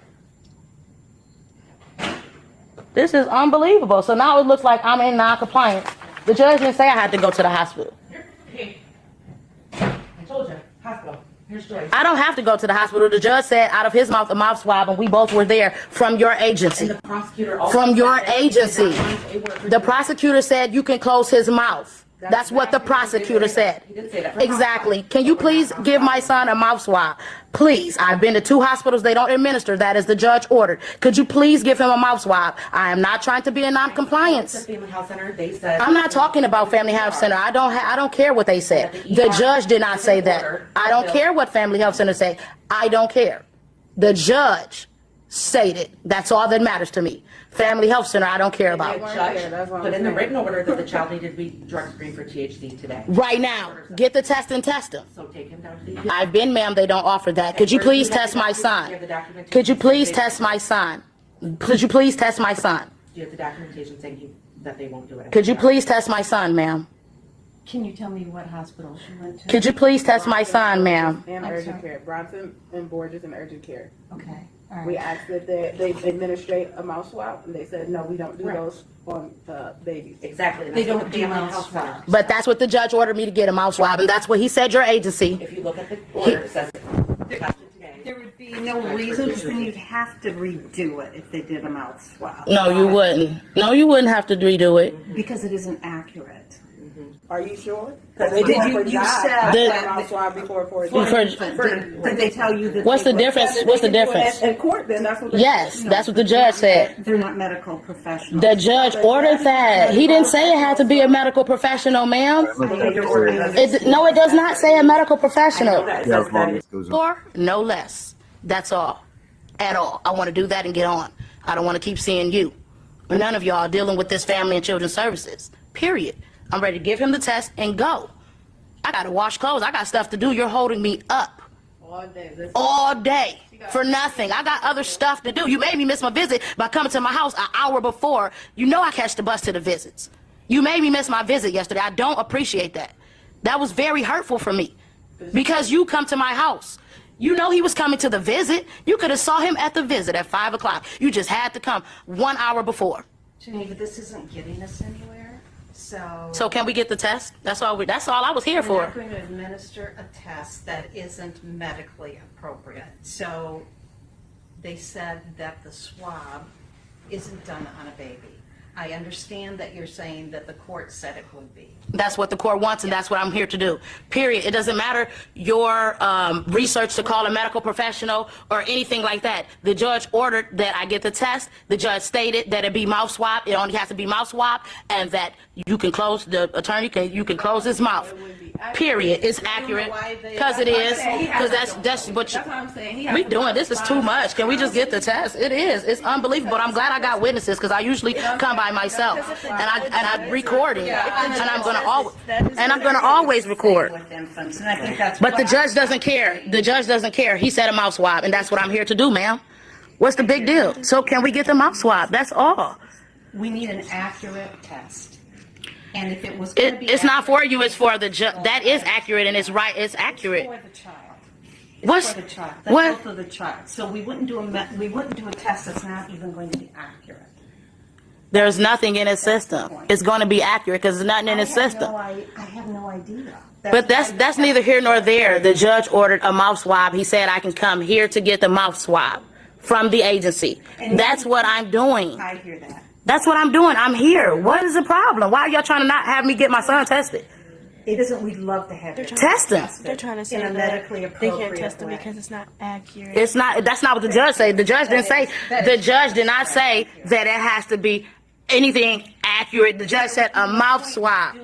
This is unbelievable. So now it looks like I'm in non-compliance. The judge didn't say I had to go to the hospital. Hey, I told you, hospital. Here's Joyce. I don't have to go to the hospital. The judge said out of his mouth a mouth swab, and we both were there from your agency. And the prosecutor also From your said that he did agency. not want a worker The to- prosecutor said you can close his mouth. That's what the prosecutor said. He did say that. Exactly. Can you please give my son a mouth swab? Please. I've been to 2 hospitals. They don't administer that as the judge ordered. Could you please give him a mouth swab? I am not trying to be in non-compliance. The Family Health Center, they said. I'm not talking about Family Health Center. I don't care what they said. The judge did not say that. I don't care what Family Health Center say. I don't care. The judge stated. That's all that matters to me. Family Health Center, I don't care The about. judge put in the written order that the child needed to be drug screened for THC today. Right now, get the test and test him. So take him down to the. I've been, ma'am. They don't offer that. Could you please test my son? Could you please test my son? Could you please test my son? Do you have the documentation saying that they won't do it? Could you please test my son, ma'am? Can you tell me what hospital she went to? Could you please test my son, ma'am? And urgent care. Bronson and Borges and urgent care. Okay, all right. We asked that they administrate a mouth swab, and they said, no, we don't do those on babies. Exactly. and They that's what don't the do Family mouth Health Center- swabs. But that's what the judge ordered me to get a mouth swab, and that's what he said your agency. If you look at the order, it says. There would be no reason, because then you'd have to redo it if they did a mouth swab. No, you wouldn't. No, you wouldn't have to redo it. Because it isn't accurate. Are you sure? Because they Did do you- for you jobs. said The- That mouth swab before for a For- job. Did they tell you that? What's they the were- difference? What's the difference? In court, then that's what they Yes, that's what the judge said. They're not medical professionals. The judge ordered that. He didn't say it had to be a medical professional, ma'am. No, it does not say a medical professional. Yeah, as long as it goes on. Or no less. That's all. At all. I want to do that and get on. I don't want to keep seeing you. None of y'all are dealing with this family and children's services. Period. I'm ready to give him the test and go. I got to wash clothes. I got stuff to do. You're holding me up all day for nothing. I got other stuff to do. You made me miss my visit by coming to my house an hour before. You know I catch the bus to the visits. You made me miss my visit yesterday. I don't appreciate that. That was very hurtful for me because you come to my house. You know he was coming to the visit. You could have saw him at the visit at 5 o'clock. You just had to come 1 hour before. Geneva, this isn't getting us anywhere, so. So can we get the test? That's all I was here We're for. not going to administer a test that isn't medically appropriate. So they said that the swab isn't done on a baby. I understand that you're saying that the court said it would be. That's what the court wants, and that's what I'm here to do. Period. It doesn't matter your research to call a medical professional or anything like that. The judge ordered that I get the test. The judge stated that it be mouth swab. It only has to be mouth swab, and that you can close the attorney. You can close his mouth. Period. It's accurate because it is. Because that's what you. That's what I'm saying. We doing this is too much. Can we just get the test? It is. It's unbelievable. But I'm glad I got witnesses because I usually come by myself and I record it, and I'm gonna always record. With infants, and I think that's. But the judge doesn't care. The judge doesn't care. He said a mouth swab, and that's what I'm here to do, ma'am. What's the big deal? So can we get the mouth swab? That's all. We need an accurate test. And if it was going to be. It's not for you. It's for the judge. That is accurate, and it's right. It's accurate. For the child. What's For the child. what? That's for the child. So we wouldn't do a test that's not even going to be accurate. There's nothing in his system. It's going to be accurate because there's nothing in his system. I have no idea. But that's neither here nor there. The judge ordered a mouth swab. He said I can come here to get the mouth swab from the agency. That's what I'm doing. I hear that. That's what I'm doing. I'm here. What is the problem? Why are y'all trying to not have me get my son tested? It isn't. We'd love to have it Test him. They're trying to say in a that medically they appropriate can't test him way. because it's not accurate. It's not. That's not what the judge said. The judge didn't say. The judge did not say that it has to be anything accurate. The judge said a mouth swab.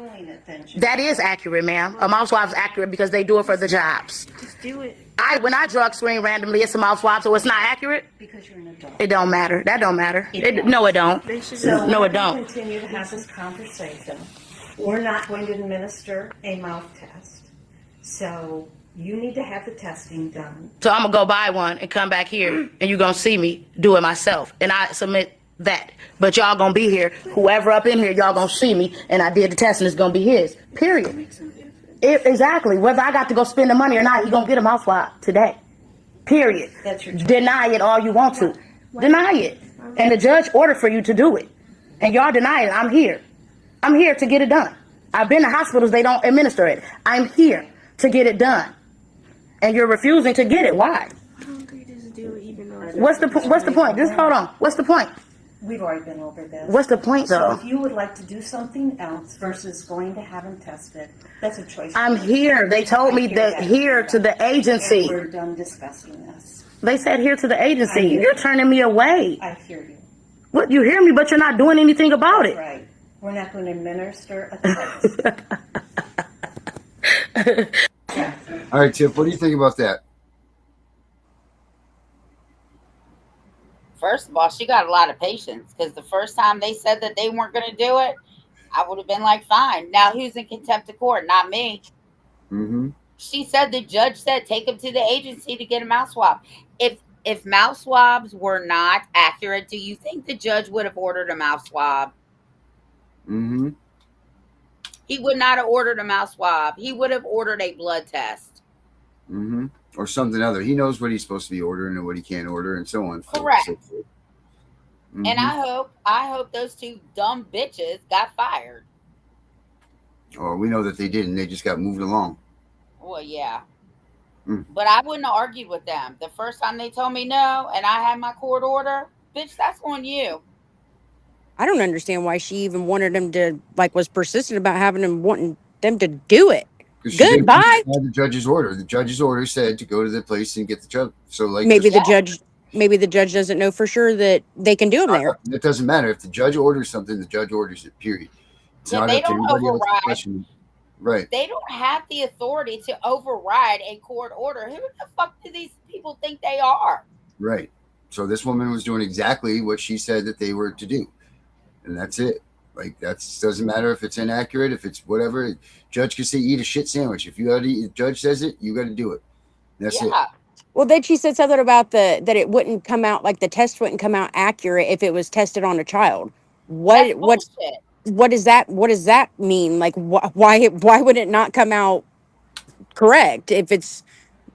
That is accurate, ma'am. A mouth swab is accurate because they do it for the jobs. Just do it. When I drug screen randomly, it's a mouth swab, so it's not accurate. Because you're an adult. It don't matter. That don't matter. No, it don't. So No, it we're going don't. to continue to have this conversation. We're not going to administer a mouth test. So you need to have the testing done. So I'm gonna go buy one and come back here, and you're gonna see me do it myself, and I submit that. But y'all gonna be here. Whoever up in here, y'all gonna see me, and I did the test, and it's gonna be his. Period. Exactly. Whether I got to go spend the money or not, he gonna get a mouth swab today. Period. That's your choice. Deny it all you want to. Deny it. And the judge ordered for you to do it. And y'all deny it. I'm here. I'm here to get it done. I've been to hospitals, they don't administer it. I'm here to get it done. And you're refusing to get it. Why? What's the point? Just hold on. What's the point? We've already been over this. What's the point, So though? if you would like to do something else versus going to have them tested, that's a choice. I'm here. They told me that here to the agency. And we're done discussing this. They said here to the agency. You're turning me away. I hear you. What? You hear me, but you're not doing anything about That's it. right. We're not going to administer a test. All right, Tiff, what do you think about that? First of all, she got a lot of patience because the first time they said that they weren't going to do it, I would have been like, fine. Now who's in contempt of court? Not me. Mm-hmm. She said the judge said take him to the agency to get a mouth swab. If mouth swabs were not accurate, do you think the judge would have ordered a mouth swab? Mm-hmm. He would not have ordered a mouth swab. He would have ordered a blood test. Mm-hmm. Or something other. He knows what he's supposed to be ordering and what he can't order and so on. Correct. So forth. Mm-hmm. And I hope those two dumb bitches got fired. Or we know that they didn't. They just got moved along. Well, yeah. But I wouldn't have argued with them. The first time they told me no and I had my court order, bitch, that's on you. I don't understand why she even wanted him to, was persistent about wanting them to do it. Goodbye. The judge's order. The judge's order said to go to the place and get the job. So, maybe the judge doesn't know for sure that they can do them there. It doesn't matter. If the judge orders something, the judge orders it, period. It's not they up to don't anybody else to override. question it. Right. They don't have the authority to override a court order. Who the fuck do these people think they are? Right. So this woman was doing exactly what she said that they were to do. And that's it. Doesn't matter if it's inaccurate, if it's whatever. Judge can say eat a shit sandwich. If you got to eat, the judge says it, you got to do it. That's it. Well, then she said something about that it wouldn't come out, the test wouldn't come out accurate if it was tested on a child. What does that mean? Why would it not come out correct if it's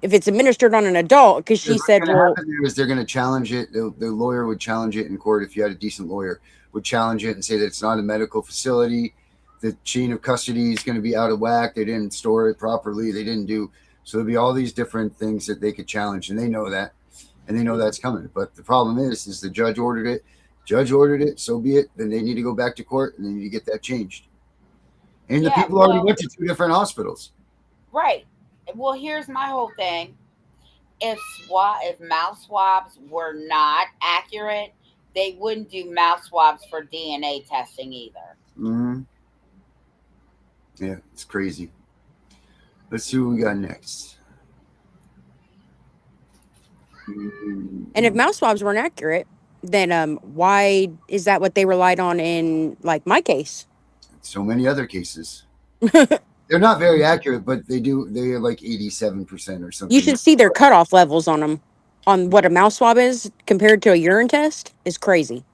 administered on an adult? Because she said, they're going to challenge it. The lawyer would challenge it in court. If you had a decent lawyer, would challenge it and say that it's not a medical facility. The chain of custody is going to be out of whack. They didn't store it properly. They didn't do. So there'll be all these different things that they could challenge, and they know that, and they know that's coming. But the problem is the judge ordered it. Judge ordered it. So be it. Then they need to go back to court, and they need to get that changed. And the people already went to 2 different hospitals. Right. Well, here's my whole thing. If mouth swabs were not accurate, they wouldn't do mouth swabs for DNA testing either. Mm-hmm. Yeah, it's crazy. Let's see what we got next. and if mouth swabs weren't accurate, then why is that what they relied on in my case? So many other cases. They're not very accurate, but they're 87% or something. You should see their cutoff levels on them, on what a mouth swab is compared to a urine test is crazy.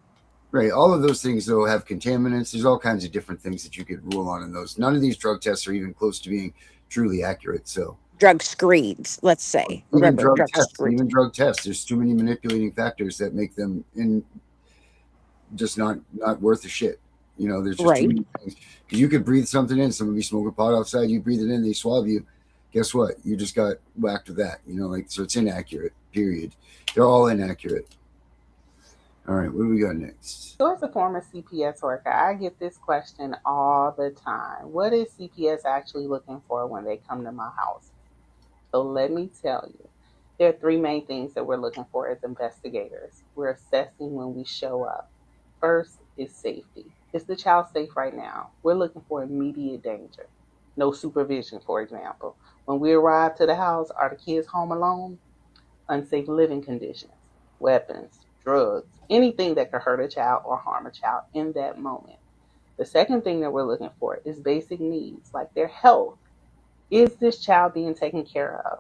Right. All of those things, though, have contaminants. There's all kinds of different things that you could rule on in those. None of these drug tests are even close to being truly accurate. So drug screens, let's say. Even drug tests. There's too many manipulating factors that make them just not worth a shit. There's just too many things. Because you could breathe something in. Somebody smoke a pot outside. You breathe it in. They swab you. Guess what? You just got whacked with that. So it's inaccurate. Period. They're all inaccurate. All right, what do we got next? So as a former CPS worker, I get this question all the time. What is CPS actually looking for when they come to my house? So let me tell you, there are 3 main things that we're looking for as investigators. We're assessing when we show up. First is safety. Is the child safe right now? We're looking for immediate danger. no supervision, for example. When we arrive to the house, are the kids home alone? Unsafe living conditions, weapons, drugs, anything that could hurt a child or harm a child in that moment. The second thing that we're looking for is basic needs like their health. Is this child being taken care of?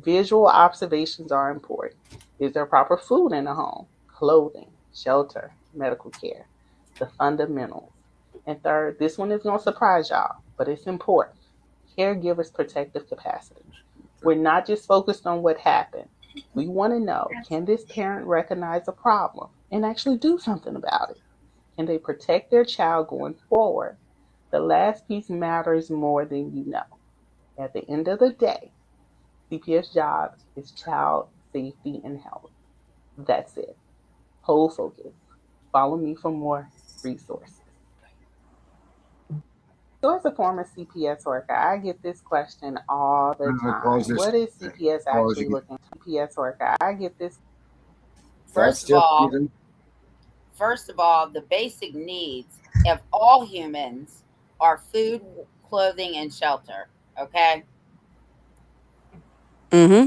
Visual observations are important. Is there proper food in the home? Clothing, shelter, medical care, the fundamentals. And third, this one is going to surprise y'all, but it's important. Caregivers' protective capacity. We're not just focused on what happened. We want to know, can this parent recognize a problem and actually do something about it? Can they protect their child going forward? The last piece matters more than you know. At the end of the day, CPS job is child safety and health. That's it. Hold focus. Follow me for more resources. So as a former CPS worker, I get this question all the time. What is CPS actually looking for? CPS worker, I get this. First of all, the basic needs of all humans are food, clothing, and shelter. Okay.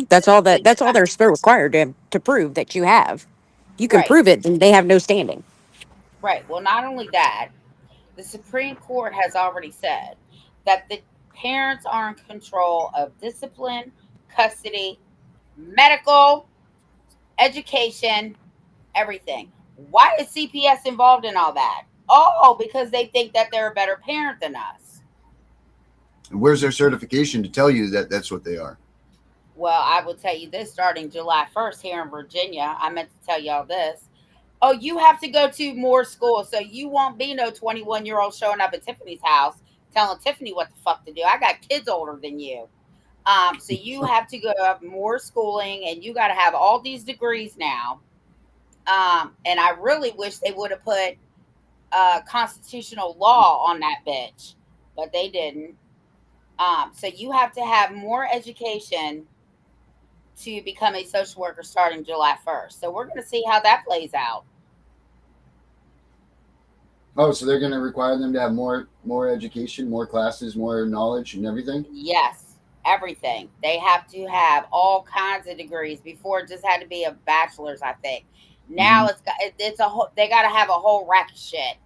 That's all they're still required to prove that you have. If you can prove it, then they have no standing. Right. Well, not only that, the Supreme Court has already said that the parents are in control of discipline, custody, medical, education, everything. Why is CPS involved in all that? Oh, because they think that they're a better parent than us. Where's their certification to tell you that that's what they are? Well, I will tell you this, starting July 1st here in Virginia, I meant to tell y'all this. Oh, you have to go to more schools, so you won't be no 21-year-old showing up at Tiffany's house telling Tiffany what the fuck to do. I got kids older than you. So you have to go up more schooling, and you got to have all these degrees now. And I really wish they would have put constitutional law on that bitch, but they didn't. So you have to have more education to become a social worker starting July 1st. So we're going to see how that plays out. Oh, so they're going to require them to have more education, more classes, more knowledge and everything? Yes, everything. They have to have all kinds of degrees. Before it just had to be a bachelor's, I think. Now it's a whole, they got to have a whole rack of shit.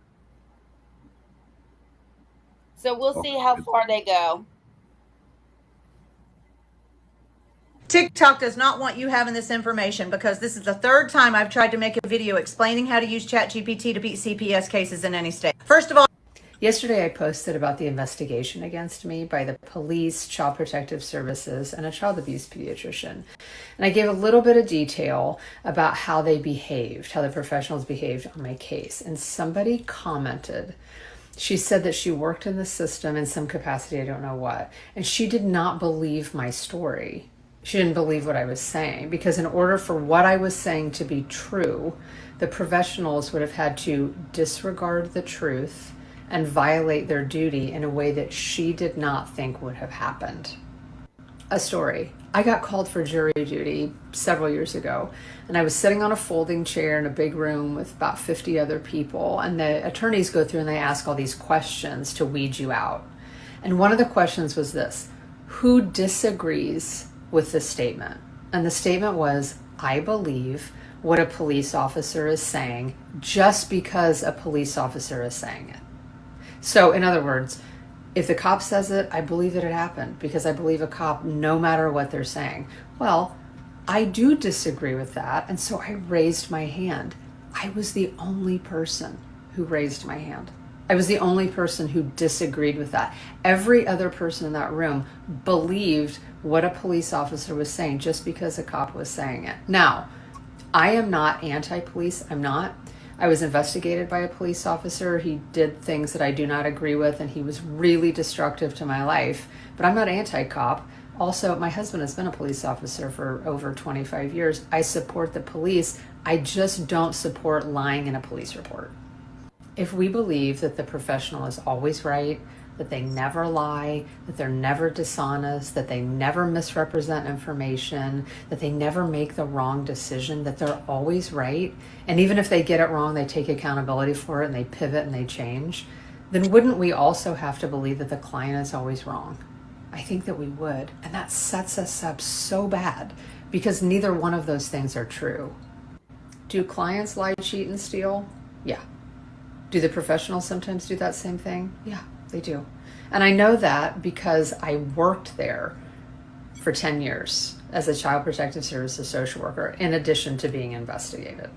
So we'll see how far they go. TikTok does not want you having this information because this is the third time I've tried to make a video explaining how to use ChatGPT to beat CPS cases in any state. First of all, yesterday I posted about the investigation against me by the police, Child Protective Services, and a child abuse pediatrician. And I gave a little bit of detail about how they behaved, how the professionals behaved on my case. And somebody commented, she said that she worked in the system in some capacity, I don't know what, and she did not believe my story. She didn't believe what I was saying, because in order for what I was saying to be true, the professionals would have had to disregard the truth and violate their duty in a way that she did not think would have happened. A story. I got called for jury duty several years ago, and I was sitting on a folding chair in a big room with about 50 other people, and the attorneys go through and they ask all these questions to weed you out. And one of the questions was this: who disagrees with the statement? And the statement was, I believe what a police officer is saying just because a police officer is saying it. So in other words, if the cop says it, I believe that it happened because I believe a cop no matter what they're saying. Well, I do disagree with that, and so I raised my hand. I was the only person who raised my hand. I was the only person who disagreed with that. Every other person in that room believed what a police officer was saying just because a cop was saying it. Now, I am not anti-police. I'm not. I was investigated by a police officer. He did things that I do not agree with, and he was really destructive to my life. But I'm not anti-cop. Also, my husband has been a police officer for over 25 years. I support the police. I just don't support lying in a police report. If we believe that the professional is always right, that they never lie, that they're never dishonest, that they never misrepresent information, that they never make the wrong decision, that they're always right, and even if they get it wrong, they take accountability for it and they pivot and they change, then wouldn't we also have to believe that the client is always wrong? I think that we would. And that sets us up so bad because neither one of those things are true. Do clients lie, cheat, and steal? Yeah. Do the professionals sometimes do that same thing? Yeah, they do. And I know that because I worked there for 10 years as a Child Protective Services social worker, in addition to being investigated.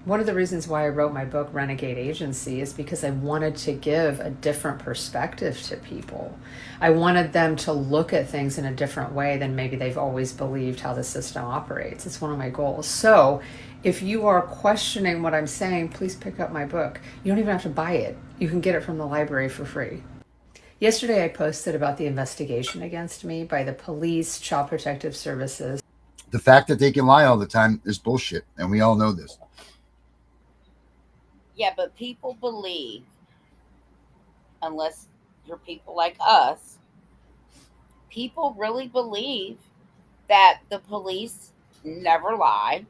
One of the reasons why I wrote my book, Renegade Agency, is because I wanted to give a different perspective to people. I wanted them to look at things in a different way than maybe they've always believed how the system operates. It's one of my goals. So if you are questioning what I'm saying, please pick up my book. You don't even have to buy it. You can get it from the library for free. Yesterday, I posted about the investigation against me by the police, Child Protective Services. The fact that they can lie all the time is bullshit, and we all know this. Yeah, but people believe, unless you're people like us, people really believe that the police never lie.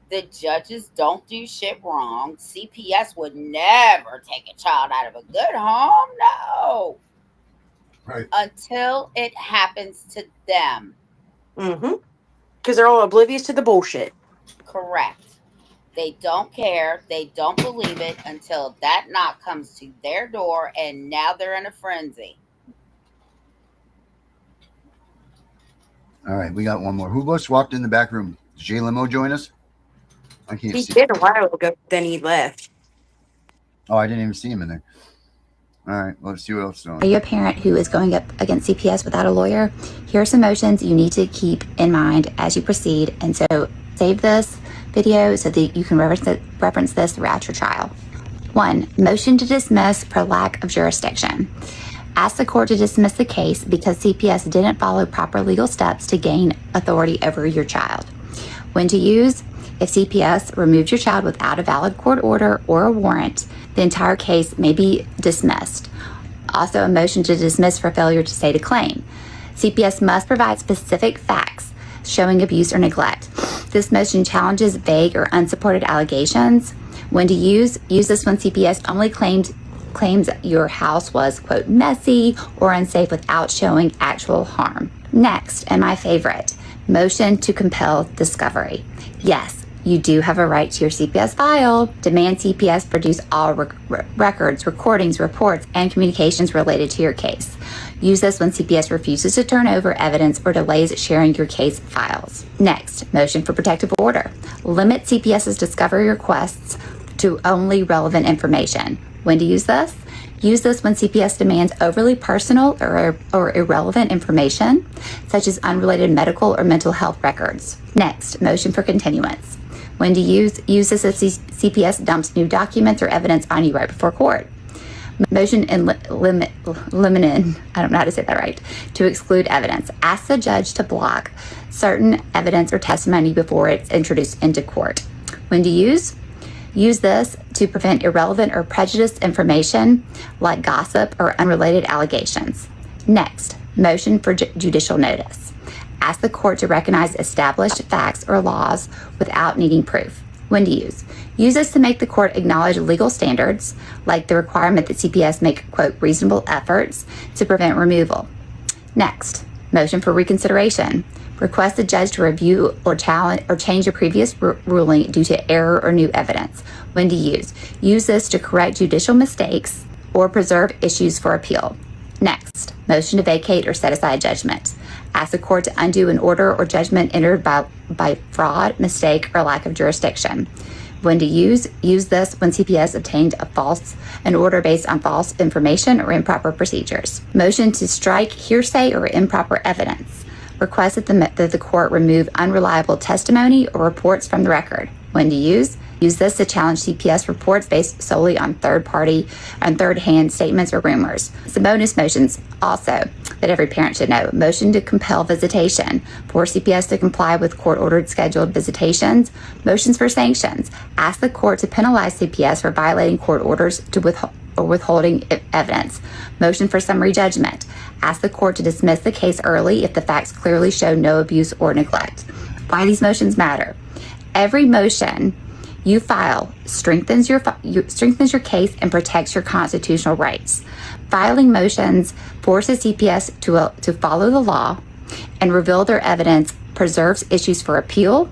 The judges don't do shit wrong. CPS would never take a child out of a good home. No. Right. Until it happens to them. Mm-hmm. Because they're all oblivious to the bullshit. Correct. They don't care. They don't believe it until that knock comes to their door, and now they're in a frenzy. All right, we got one more. Who just walked in the back room? Did Jay Limo join us? I can't He see. did a while ago, then he left. Oh, I didn't even see him in there. All right, let's see what else is on. Are you a parent who is going up against CPS without a lawyer? Here are some motions you need to keep in mind as you proceed. And so save this video so that you can reference this throughout your trial. 1. Motion to dismiss for lack of jurisdiction. Ask the court to dismiss the case because CPS didn't follow proper legal steps to gain authority over your child. When to use? If CPS removed your child without a valid court order or a warrant, the entire case may be dismissed. Also, a motion to dismiss for failure to state a claim. CPS must provide specific facts showing abuse or neglect. This motion challenges vague or unsupported allegations. When to use this when CPS only claims your house was, quote, messy or unsafe without showing actual harm. Next, and my favorite, motion to compel discovery. Yes, you do have a right to your CPS file. Demand CPS produce all records, recordings, reports, and communications related to your case. Use this when CPS refuses to turn over evidence or delays sharing your case files. Next, motion for protective order. Limit CPS's discovery requests to only relevant information. When to use this? Use this when CPS demands overly personal or irrelevant information, such as unrelated medical or mental health records. Next, motion for continuance. When to use this if CPS dumps new documents or evidence on you right before court. Motion in limine, I don't know how to say that right, to exclude evidence. Ask the judge to block certain evidence or testimony before it's introduced into court. When to use this to prevent irrelevant or prejudiced information like gossip or unrelated allegations. Next, motion for judicial notice. Ask the court to recognize established facts or laws without needing proof. When to use? Use this to make the court acknowledge legal standards, like the requirement that CPS make, quote, reasonable efforts to prevent removal. Next, motion for reconsideration. Request the judge to review or challenge or change a previous ruling due to error or new evidence. When to use? Use this to correct judicial mistakes or preserve issues for appeal. Next, motion to vacate or set aside judgment. Ask the court to undo an order or judgment entered by fraud, mistake, or lack of jurisdiction. When to use this when CPS obtained an order based on false information or improper procedures. Motion to strike hearsay or improper evidence. Request that the court remove unreliable testimony or reports from the record. When to use this to challenge CPS reports based solely on third-hand statements or rumors. Some bonus motions also that every parent should know. Motion to compel visitation. For CPS to comply with court-ordered scheduled visitations. Motions for sanctions. Ask the court to penalize CPS for violating court orders or withholding evidence. Motion for summary judgment. Ask the court to dismiss the case early if the facts clearly show no abuse or neglect. Why these motions matter. Every motion you file strengthens your case and protects your constitutional rights. Filing motions forces CPS to follow the law and reveal their evidence, preserves issues for appeal,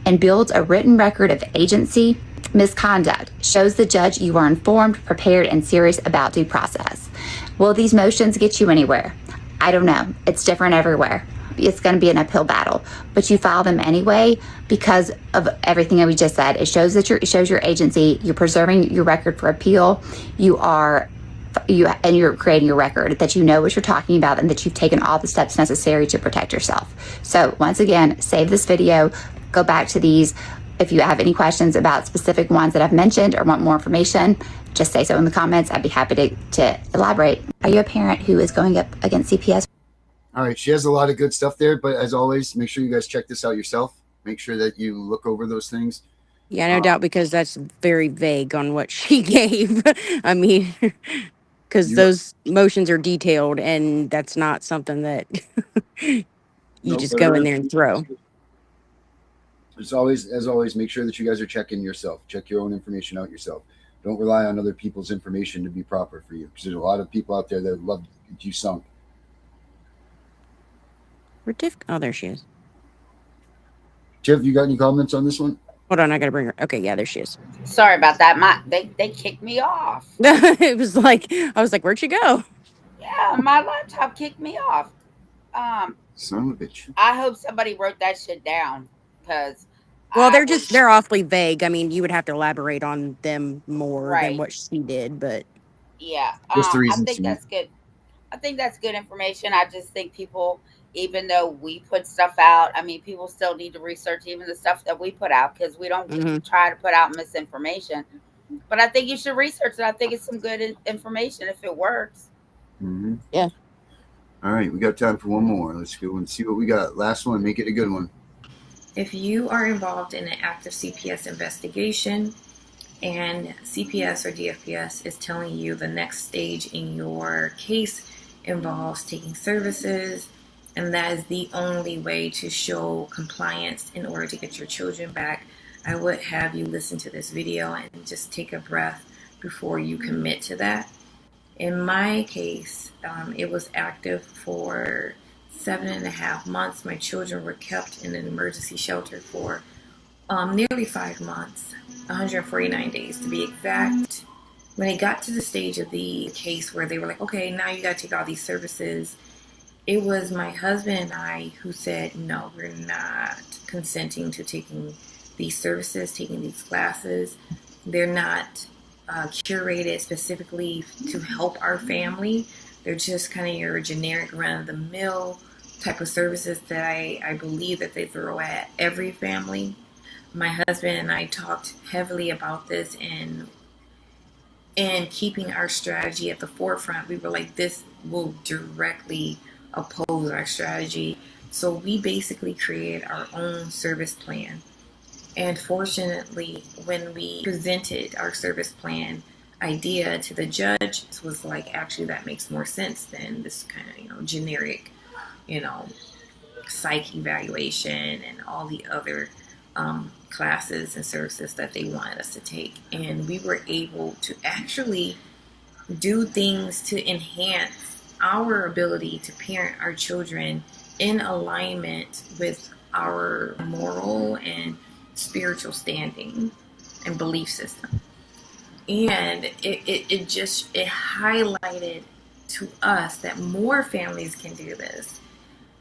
and builds a written record of agency misconduct, shows the judge you are informed, prepared, and serious about due process. Will these motions get you anywhere? I don't know. It's different everywhere. It's going to be an uphill battle, but you file them anyway because of everything that we just said. It shows that it shows your agency. You're preserving your record for appeal. You're creating a record that you know what you're talking about and that you've taken all the steps necessary to protect yourself. So once again, save this video, go back to these. If you have any questions about specific ones that I've mentioned or want more information, just say so in the comments. I'd be happy to elaborate. Are you a parent who is going up against CPS? All right, she has a lot of good stuff there, but as always, make sure you guys check this out yourself. Make sure that you look over those things. Yeah, no doubt, because that's very vague on what she gave. I mean, because those motions are detailed, and that's not something that you just go in there and throw. As always, make sure that you guys are checking yourself. Check your own information out yourself. Don't rely on other people's information to be proper for you, because there's a lot of people out there that would love to get you sunk. Where'd Tiff? Oh, there she is. Tiff, you got any comments on this one? Hold on, I gotta bring her. Okay, yeah, there she is. Sorry about that. They kicked me off. It was like, I was like, where'd she go? Yeah, my laptop kicked me off. Son of a bitch. I hope somebody wrote that shit down, because well, they're awfully vague. I mean, you would have to elaborate on them more than what she did, but yeah, just the I reasons think that's good. I think that's good information. I just think people, even though we put stuff out, I mean, people still need to research even the stuff that we put out, because we don't try to put out misinformation. But I think you should research it. I think it's some good information if it works. Mm-hmm. Yeah. All right, we got time for one more. Let's go and see what we got. Last one, make it a good one. If you are involved in an active CPS investigation and CPS or DFPS is telling you the next stage in your case involves taking services, and that is the only way to show compliance in order to get your children back, I would have you listen to this video and just take a breath before you commit to that. In my case, it was active for 7.5 months. My children were kept in an emergency shelter for nearly 5 months, 149 days to be exact. When it got to the stage of the case where they were like, okay, now you got to take all these services, it was my husband and I who said, no, we're not consenting to taking these services, taking these classes. They're not curated specifically to help our family. They're just kind of your generic run-of-the-mill type of services that I believe that they throw at every family. My husband and I talked heavily about this, and keeping our strategy at the forefront, we were like, this will directly oppose our strategy. So we basically created our own service plan. And fortunately, when we presented our service plan idea to the judge, it was like, actually, that makes more sense than this kind of, generic, psych evaluation and all the other classes and services that they wanted us to take. And we were able to actually do things to enhance our ability to parent our children in alignment with our moral and spiritual standing and belief system. And it highlighted to us that more families can do this.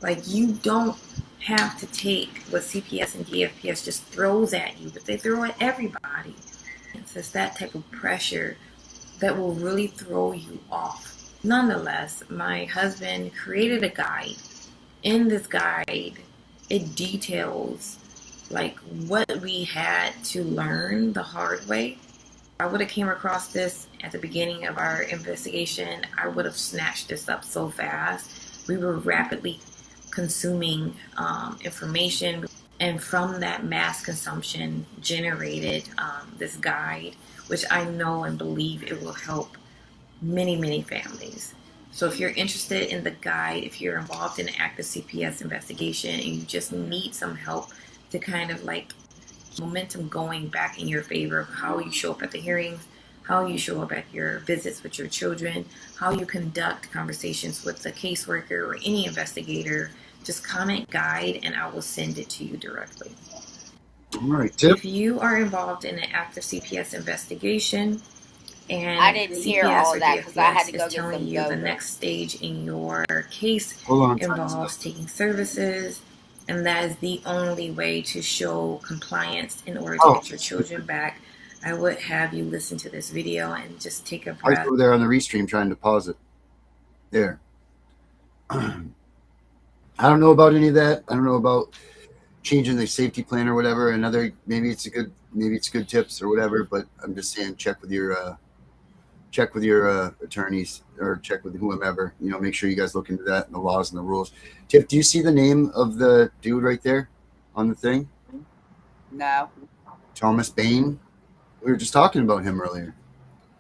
Like, you don't have to take what CPS and DFPS just throws at you, but they throw at everybody. It's that type of pressure that will really throw you off. Nonetheless, my husband created a guide. In this guide, it details like what we had to learn the hard way. I would have came across this at the beginning of our investigation. I would have snatched this up so fast. We were rapidly consuming information, and from that mass consumption generated this guide, which I know and believe it will help many, many families. So if you're interested in the guide, if you're involved in an active CPS investigation and you just need some help to kind of like momentum going back in your favor of how you show up at the hearings, how you show up at your visits with your children, how you conduct conversations with the caseworker or any investigator. Just comment guide and I will send it to you directly. All right, Tiff. If you are involved in an active CPS investigation and I didn't hear CPS all or of that because I had to DFS go is get telling some you the yogurt. next stage in your case Hold on, involves taking services, and that is the only way to show compliance in order to get your children back, I would have you listen to this video and just take a I was breath. over there on the restream trying to pause it. There. I don't know about any of that. I don't know about changing the safety plan or whatever. Another, maybe it's good tips or whatever, but I'm just saying check with your attorneys or check with whomever, make sure you guys look into that and the laws and the rules. Tiff, do you see the name of the dude right there on the thing? No. Thomas Bain. We were just talking about him earlier.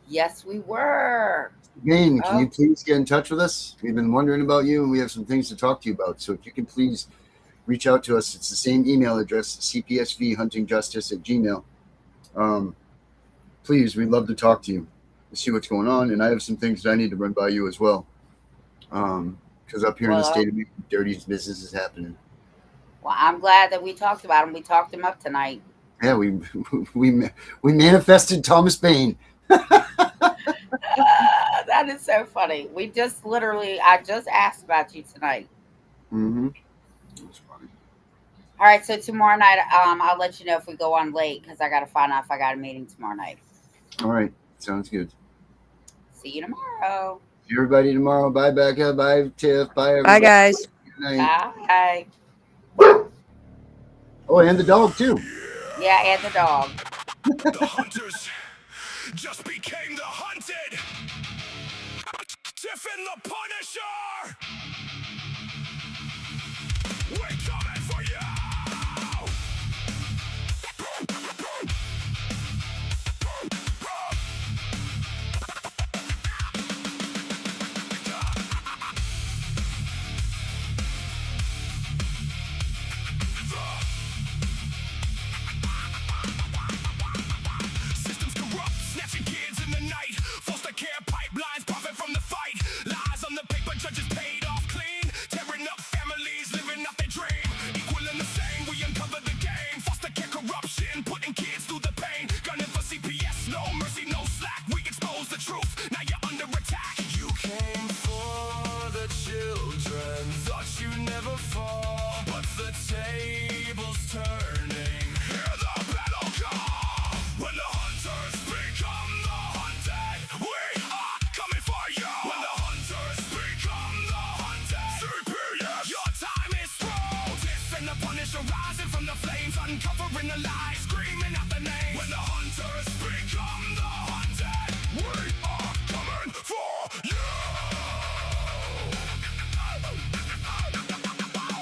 Yes, we were. Bain, can you please get in touch with us? We've been wondering about you and we have some things to talk to you about. So if you can please reach out to us. It's the same email address, cpsvhuntingjustice@gmail. Please, we'd love to talk to you, to see what's going on. And I have some things that I need to run by you as well. Because up here in the state of New York, dirty business is happening. Well, I'm glad that we talked about him. We talked him up tonight. Yeah, we manifested Thomas Bain. That is so funny. I just asked about you tonight. Mm-hmm. All right, so tomorrow night, I'll let you know if we go on late because I got to find out if I got a meeting tomorrow night. All right, sounds good. See you tomorrow. See everybody tomorrow. Bye, Becca. Bye, Tiff. Bye, everybody. Bye, guys. Good night. Bye. Oh, and the dog, too. Yeah, and the dog. The hunters just became the hunted. Tiff and The Punisher. We're coming for you. Systems corrupt, snatching kids in the night. Foster care pipelines, profit from the fight. Lies on the paper, judges paid off clean. Tearing up families, living out their dream. Equal and the same, we uncover the game. Foster care corruption, putting kids through the pain. Gunning for CPS, no mercy, no slack. We expose the truth, now you're under attack. You came for the children, thought you'd never fall. But the table's turning, hear the battle call. When the hunters become the hunted, we are coming for you. When the hunters become the hunted, CPS, your time is through. Tiff and the Punisher rising from the flames, uncovering the lies, screaming out the name. When the hunters become the hunted, we are coming for you.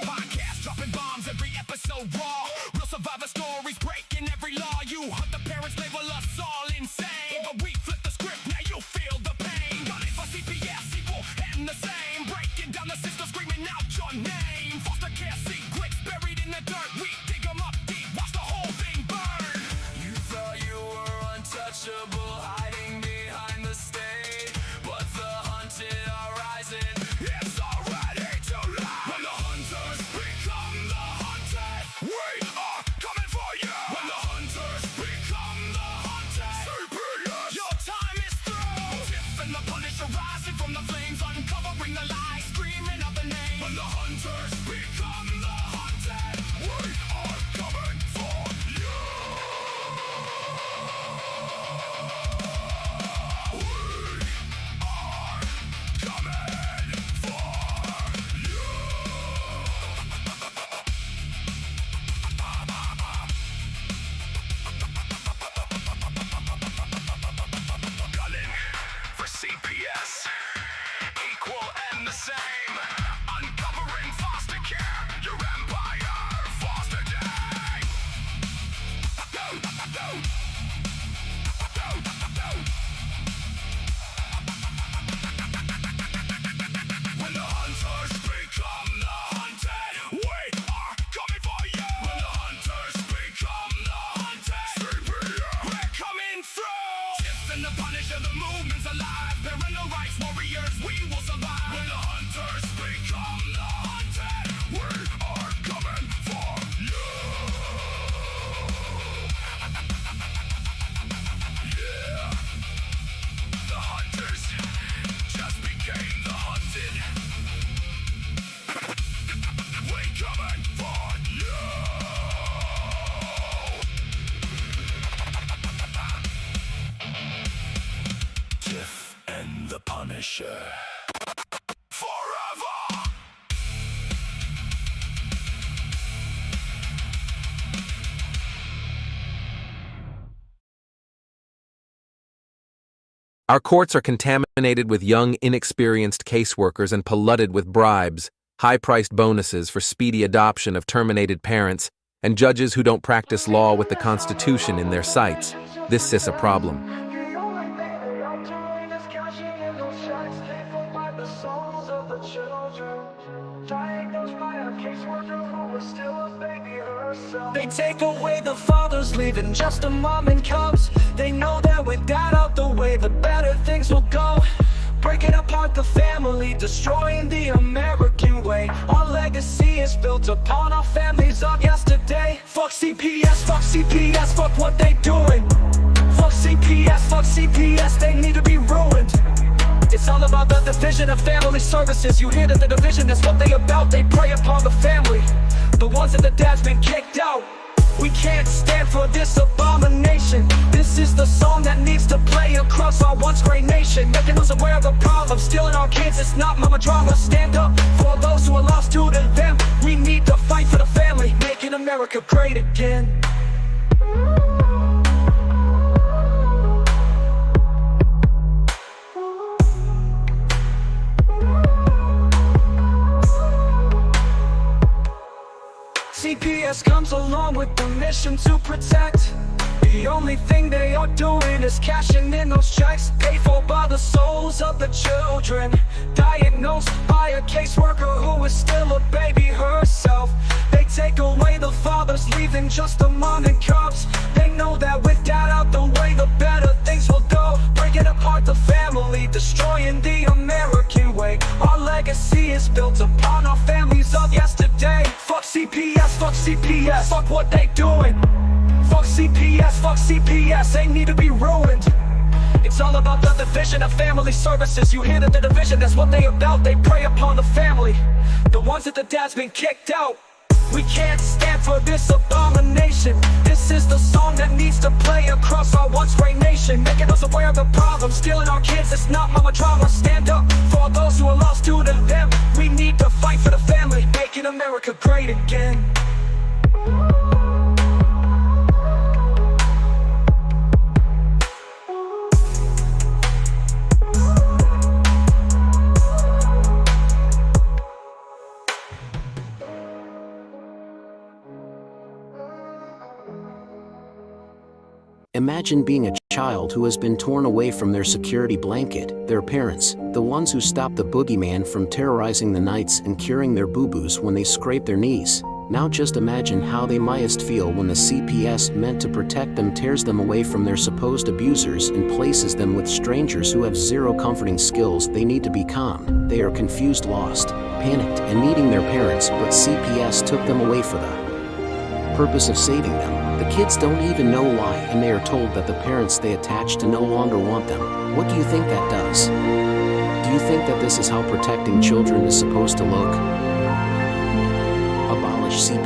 Podcast dropping bombs, every episode raw. Real survivor stories breaking every law. You hunt the parents, label us all insane, but we flip the script, now you feel the pain. Gunning for CPS, equal and the same. Breaking down the system, screaming out your name. Foster care secrets buried in the dirt. We dig them up deep, watch the whole thing burn. You thought you were untouchable, hiding behind the state, but the hunted are rising. It's already too late. When the hunters become the hunted, we are coming for you. When the hunters become the hunted, CPS, your time is through. Tiff and the Punisher rising from the flames, uncovering the lies, screaming out the name. When the hunters become the hunted, we are coming for you. We are coming for you. Gunning for CPS, equal and the same. Uncovering foster care, your empire, foster day. When the hunters become the hunted, we are coming for you. When the hunters become the hunted. Punisher. Forever. Our courts are contaminated with young, inexperienced caseworkers and polluted with bribes, high-priced bonuses for speedy adoption of terminated parents, and judges who don't practice law with the Constitution in their sights. This is a problem. They take away the fathers, leaving just a mom and cubs. They know that with dad out the way, the better things will go. Breaking apart the family, destroying the American way. Our legacy is built upon our families of yesterday. Fuck CPS, fuck what they doing. Fuck CPS, they need to be ruined. It's all about the division of family services. You hear that the division is what they about. They prey upon the family, the ones that the dad's been kicked out. We can't stand for this abomination. This is the song that needs to play across our once great nation, making us aware of the problem. Stealing our kids, it's not mama drama. Stand up for those who are lost to them. We need to fight for the family, making America great again. CPS comes along with the mission to protect. The only thing they are doing is cashing in those checks, paid for by the souls of the children, diagnosed by a caseworker who is still a baby herself. They take away the fathers, leaving just a mom and cubs. They know that with dad out the way, the better things will go. Breaking apart the family, destroying the American way. Our legacy is built upon our families of yesterday. Fuck CPS, fuck what they doing. Fuck CPS, they need to be ruined. It's all about the division of family services. You hear that the division, that's what they about. They prey upon the family, the ones that the dad's been kicked out. We can't stand for this abomination. This is the song that needs to play across our once great nation, making us aware of the problem. Stealing our kids, it's not mama drama. Stand up for those who are lost to them. We need to fight for the family, making America great again. Imagine being a child who has been torn away from their security blanket, their parents, the ones who stop the boogeyman from terrorizing the nights and curing their boo-boos when they scrape their knees. Now just imagine how they mightest feel when the CPS meant to protect them tears them away from their supposed abusers and places them with strangers who have zero comforting skills. They need to be calm. They are confused, lost, panicked, and needing their parents, but CPS took them away for the purpose of saving them. The kids don't even know why, and they are told that the parents they attach to no longer want them. What do you think that does? Do you think that this is how protecting children is supposed to look? Abolish CPS.